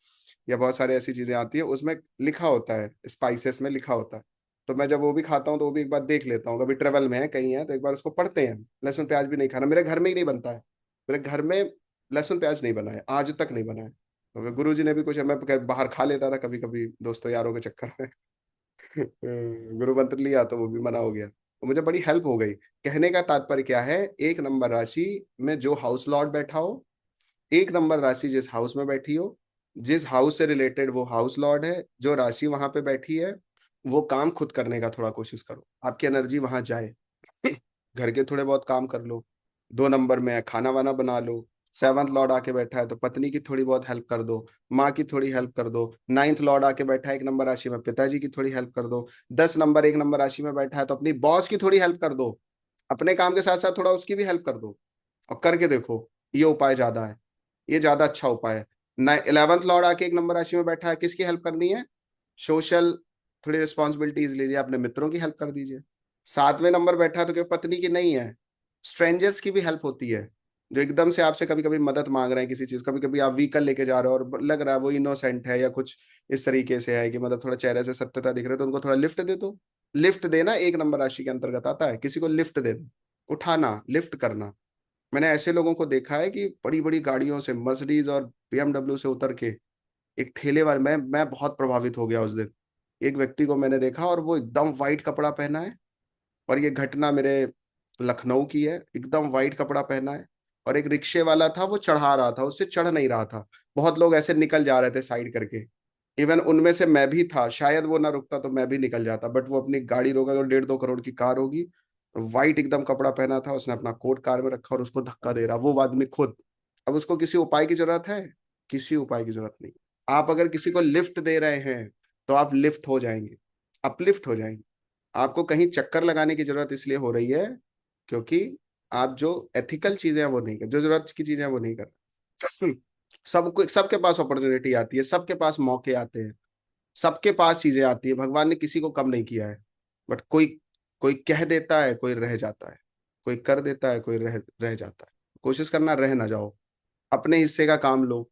या बहुत सारी ऐसी चीजें आती है, उसमें लिखा होता है, स्पाइसेस में लिखा होता है। तो मैं जब वो भी खाता हूँ तो वो भी एक बार देख लेता हूँ, कभी ट्रेवल में है कहीं है तो एक बार उसको पढ़ते हैं। लहसुन प्याज भी नहीं खाना, मेरे घर में ही नहीं बनता है, मेरे घर में लहसुन प्याज नहीं बना है, आज तक नहीं बना है। तो गुरु जी ने भी कुछ, मैं बाहर खा लेता था कभी कभी दोस्तों यारों के चक्कर में गुरु मंत्र लिया तो वो भी मना हो गया, तो मुझे बड़ी हेल्प हो गई। कहने का तात्पर्य क्या है, 1 नंबर राशि में जो हाउस लॉर्ड बैठा हो, 1 नंबर राशि जिस हाउस में बैठी हो, जिस हाउस से रिलेटेड वो हाउस लॉर्ड है, जो राशि वहां पे बैठी है, वो काम खुद करने का थोड़ा कोशिश करो, आपकी एनर्जी वहां जाए घर के थोड़े बहुत काम कर लो। 2 नंबर में है, खाना वाना बना लो। 7th लॉर्ड आके बैठा है तो पत्नी की थोड़ी बहुत हेल्प कर दो, माँ की थोड़ी हेल्प कर दो। 9th लॉर्ड आके बैठा है 1 नंबर राशि में, पिताजी की थोड़ी हेल्प कर दो। 10 नंबर 1 नंबर राशि में बैठा है तो अपनी बॉस की थोड़ी हेल्प कर दो, अपने काम के साथ साथ थोड़ा उसकी भी हेल्प कर दो, और करके देखो। ये उपाय ज्यादा है, ये ज्यादा अच्छा उपाय है। 11th लॉर्ड आके 1 नंबर राशि में बैठा है, किसकी हेल्प करनी है, सोशल थोड़ी रिस्पॉन्सिबिलिटीज लीजिए, अपने मित्रों की हेल्प कर दीजिए। 7वें नंबर बैठा है तो क्या पत्नी की नहीं है, स्ट्रेंजर्स की भी हेल्प होती है, जो एकदम से आपसे कभी कभी मदद मांग रहे हैं किसी चीज, कभी कभी आप व्हीकल लेके जा रहे हो और लग रहा है वो इनोसेंट है या कुछ इस तरीके से है कि मतलब थोड़ा चेहरे से सत्यता दिख रही है, तो उनको थोड़ा लिफ्ट दे दो। लिफ्ट देना 1 नंबर राशि के अंतर्गत आता है, किसी को लिफ्ट देना, उठाना, लिफ्ट करना। मैंने ऐसे लोगों को देखा है कि बड़ी बड़ी गाड़ियों से, मर्सिडीज और BMW से उतर के एक ठेले वाले, मैं बहुत प्रभावित हो गया उस दिन। एक व्यक्ति को मैंने देखा और वो एकदम वाइट कपड़ा पहना है, और ये घटना मेरे लखनऊ की है, एकदम वाइट कपड़ा पहना है, और एक रिक्शे वाला था, वो चढ़ा रहा था, उससे चढ़ नहीं रहा था। बहुत लोग ऐसे निकल जा रहे थे साइड करके। इवन उनमें से मैं भी था, शायद वो ना रुकता तो मैं भी निकल जाता, बट वो अपनी गाड़ी रोका, 1.5-2 करोड़ की कार होगी, वाइट एकदम कपड़ा पहना था, उसने अपना कोट कार में रखा और उसको धक्का दे रहा वो आदमी खुद। अब उसको किसी उपाय की जरूरत है? किसी उपाय की जरूरत नहीं। आप अगर किसी को लिफ्ट दे रहे हैं तो आप लिफ्ट हो जाएंगे, अपलिफ्ट हो जाएंगे। आपको कहीं चक्कर लगाने की जरूरत इसलिए हो रही है क्योंकि आप जो एथिकल चीजें हैं वो नहीं कर, जो जरूरत की चीजें हैं वो नहीं कर। सबको, सबके पास अपॉर्चुनिटी आती है, सबके पास मौके आते हैं, सबके पास चीजें आती है, भगवान ने किसी को कम नहीं किया है। बट कोई कोई कह देता है, कोई रह जाता है, कोई कर देता है, कोई रह रह जाता है। कोशिश करना रह ना जाओ, अपने हिस्से का काम लो,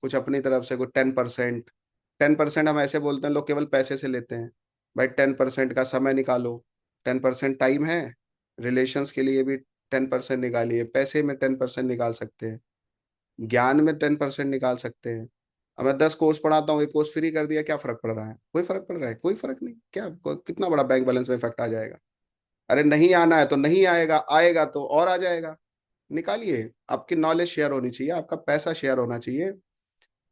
कुछ अपनी तरफ से, कुछ 10%। 10% हम ऐसे बोलते हैं, लोग केवल पैसे से लेते हैं। भाई 10% का समय निकालो, 10% टाइम है, रिलेशंस के लिए भी 10% निकालिए, पैसे में 10% निकाल सकते हैं, ज्ञान में 10% निकाल सकते हैं। अब मैं 10 कोर्स पढ़ाता हूँ, एक कोर्स फ्री कर दिया, क्या फर्क पड़ रहा है? कोई फर्क पड़ रहा है? कोई फर्क नहीं। क्या कितना बड़ा बैंक बैलेंस में इफेक्ट आ जाएगा? अरे नहीं आना है तो नहीं आएगा, आएगा तो और आ जाएगा। निकालिए। आपकी नॉलेज शेयर होनी चाहिए, आपका पैसा शेयर होना चाहिए,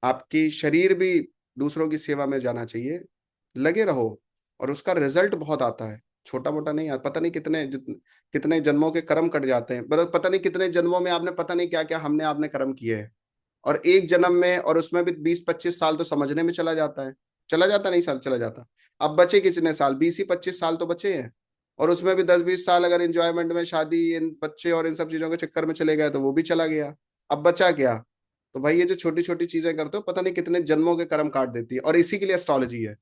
आपकी शरीर भी दूसरों की सेवा में जाना चाहिए। लगे रहो, और उसका रिजल्ट बहुत आता है, छोटा मोटा नहीं आता। पता नहीं कितने जन्मों के कर्म कट जाते हैं, मतलब पता नहीं कितने जन्मों में आपने पता नहीं क्या क्या हमने आपने कर्म किए हैं। और एक जन्म में, और उसमें भी 20-25 साल तो समझने में चला जाता है। चला जाता नहीं, साल चला जाता। अब बचे कितने साल? 20 ही 25 साल तो बचे हैं। और उसमें भी 10-20 साल अगर इंजॉयमेंट में, शादी, इन बच्चे और इन सब चीजों के चक्कर में चले गए तो वो भी चला गया। अब बचा क्या? तो भाई ये जो छोटी छोटी चीजें करते हो, पता नहीं कितने जन्मों के कर्म काट देती है, और इसी के लिए एस्ट्रोलॉजी है।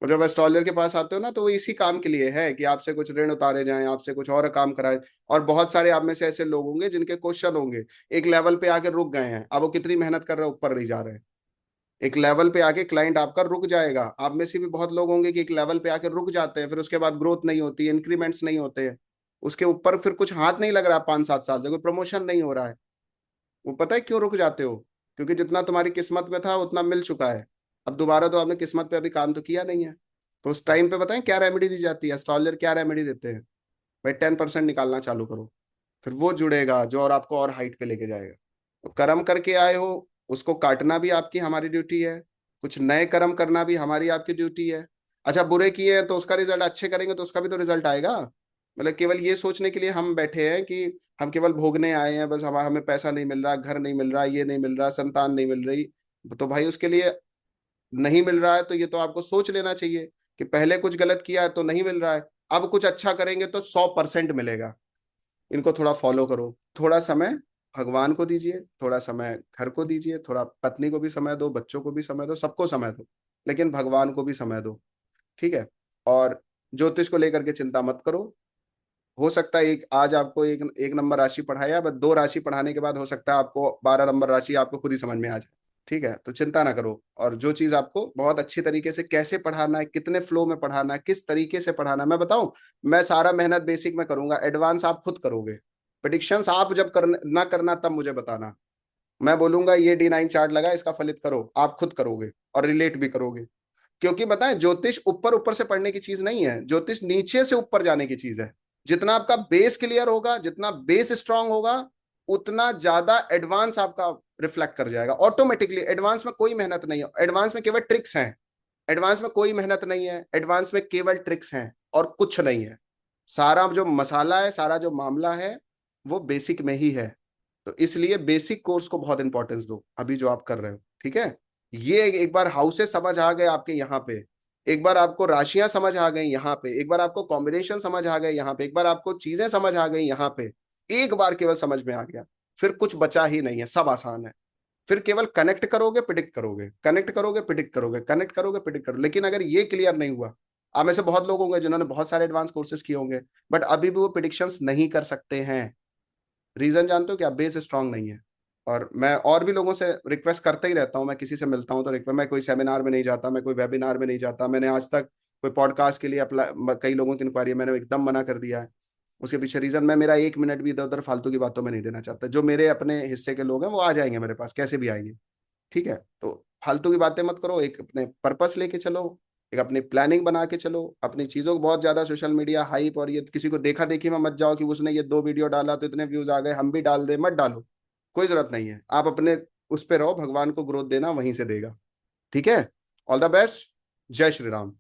और जब एस्ट्रोलॉजर के पास आते हो ना, तो वो इसी काम के लिए है कि आपसे कुछ ऋण उतारे जाएं, आपसे कुछ और काम कराए। और बहुत सारे आप में से ऐसे लोग होंगे जिनके क्वेश्चन होंगे, एक लेवल पे आके रुक गए हैं, अब वो कितनी मेहनत कर रहे हैं, ऊपर नहीं जा रहे हैं। एक लेवल पे आके क्लाइंट आपका रुक जाएगा। आप में से भी बहुत लोग होंगे कि एक लेवल पे आके रुक जाते हैं, फिर उसके बाद ग्रोथ नहीं होती, इंक्रीमेंट्स नहीं होते हैं, उसके ऊपर फिर कुछ हाथ नहीं लग रहा 5-7 साल से, कोई प्रमोशन नहीं हो रहा है। वो पता है क्यों रुक जाते हो? क्योंकि जितना तुम्हारी किस्मत में था उतना मिल चुका है। अब दोबारा तो आपने किस्मत पे अभी काम तो किया नहीं है। तो उस टाइम पे बताएं क्या रेमेडी दी जाती है, एस्ट्रोलजर क्या रेमेडी देते हैं? भाई 10% निकालना चालू करो, फिर वो जुड़ेगा जो और आपको और हाइट पे लेके जाएगा। तो कर्म करके आए हो, उसको काटना भी आपकी हमारी ड्यूटी है, कुछ नए कर्म करना भी हमारी आपकी ड्यूटी है। अच्छा, बुरे किए हैं तो उसका रिजल्ट, अच्छे करेंगे तो उसका भी तो रिजल्ट आएगा। मतलब केवल ये सोचने के लिए हम बैठे हैं कि हम केवल भोगने आए हैं, बस हमें पैसा नहीं मिल रहा, घर नहीं मिल रहा, ये नहीं मिल रहा, संतान नहीं मिल रही। तो भाई उसके लिए नहीं मिल रहा है तो ये तो आपको सोच लेना चाहिए कि पहले कुछ गलत किया है तो नहीं मिल रहा है, अब कुछ अच्छा करेंगे तो 100% मिलेगा। इनको थोड़ा फॉलो करो। थोड़ा समय भगवान को दीजिए, थोड़ा समय घर को दीजिए, थोड़ा पत्नी को भी समय दो, बच्चों को भी समय दो, सबको समय दो, लेकिन भगवान को भी समय दो। ठीक है? और ज्योतिष को लेकर के चिंता मत करो। हो सकता है एक आज आपको एक एक नंबर राशि पढ़ाया, बस 2 राशि पढ़ाने के बाद हो सकता है आपको 12 नंबर राशि आपको खुद ही समझ में आ जाए। ठीक है? तो चिंता ना करो, और जो चीज आपको बहुत अच्छी तरीके से कैसे पढ़ाना है, कितने फ्लो में पढ़ाना है, किस तरीके से पढ़ाना है, मैं बताऊं। मैं सारा मेहनत बेसिक में करूंगा, एडवांस आप खुद करोगे। प्रिडिक्शंस आप जब ना करना तब मुझे बताना। मैं बोलूंगा ये D9 चार्ट लगा, इसका फलित करो, आप खुद करोगे और रिलेट भी करोगे। क्योंकि बताएं, ज्योतिष ऊपर ऊपर से पढ़ने की चीज नहीं है, ज्योतिष नीचे से ऊपर जाने की चीज है। जितना आपका बेस क्लियर होगा, जितना बेस स्ट्रांग होगा, उतना ज्यादा एडवांस आपका रिफ्लेक्ट कर जाएगा ऑटोमेटिकली। एडवांस में कोई मेहनत नहीं है, एडवांस में केवल ट्रिक्स हैं। एडवांस में कोई मेहनत नहीं है, एडवांस में केवल ट्रिक्स हैं और कुछ नहीं है। सारा जो मसाला है, सारा जो मामला है, वो बेसिक में ही है। तो इसलिए बेसिक कोर्स को बहुत इंपॉर्टेंस दो अभी जो आप कर रहे हो। ठीक है? ये एक बार हाउसेस समझ आ गए आपके यहाँ पे, एक बार आपको राशियां समझ आ गई यहाँ पे, एक बार आपको कॉम्बिनेशन समझ आ गए यहाँ पे, एक बार आपको चीजें समझ आ गई यहाँ पे, एक बार केवल समझ में आ गया, फिर कुछ बचा ही नहीं है, सब आसान है। फिर केवल कनेक्ट करोगे, प्रिडिक्ट करोगे, कनेक्ट करोगे, प्रिडिक्ट करोगे, कनेक्ट करोगे, प्रिडिक्ट करोगे। लेकिन अगर ये क्लियर नहीं हुआ, आप में से बहुत लोग होंगे जिन्होंने बहुत सारे एडवांस कोर्सेज किए होंगे, बट अभी भी वो प्रिडिक्शंस नहीं कर सकते हैं। रीजन जानते हो क्या? बेस स्ट्रांग नहीं है। और मैं और भी लोगों से रिक्वेस्ट करता ही रहता हूँ, मैं किसी से मिलता हूँ तो रिक्वेस्ट, मैं कोई सेमिनार में नहीं जाता, मैं कोई वेबिनार में नहीं जाता, मैंने आज तक कोई पॉडकास्ट के लिए अप्लाई, कई लोगों की इंक्वायरी मैंने एकदम मना कर दिया है। उसके पीछे रीजन, मैं मेरा 1 मिनट भी इधर उधर फालतू की बातों में नहीं देना चाहता। जो मेरे अपने हिस्से के लोग हैं वो आ जाएंगे मेरे पास, कैसे भी आएंगे। ठीक है? तो फालतू की बातें मत करो, एक अपने पर्पस लेके चलो, एक अपनी प्लानिंग बना के चलो, अपनी चीजों को बहुत ज्यादा सोशल मीडिया हाइप और ये किसी को देखा देखी में मत जाओ कि उसने ये 2 वीडियो डाला तो इतने व्यूज आ गए हम भी डाल दे, मत डालो। कोई जरूरत नहीं है, आप अपने उस पे रहो, भगवान को ग्रोथ देना वहीं से देगा। ठीक है। All the best. जय श्री राम।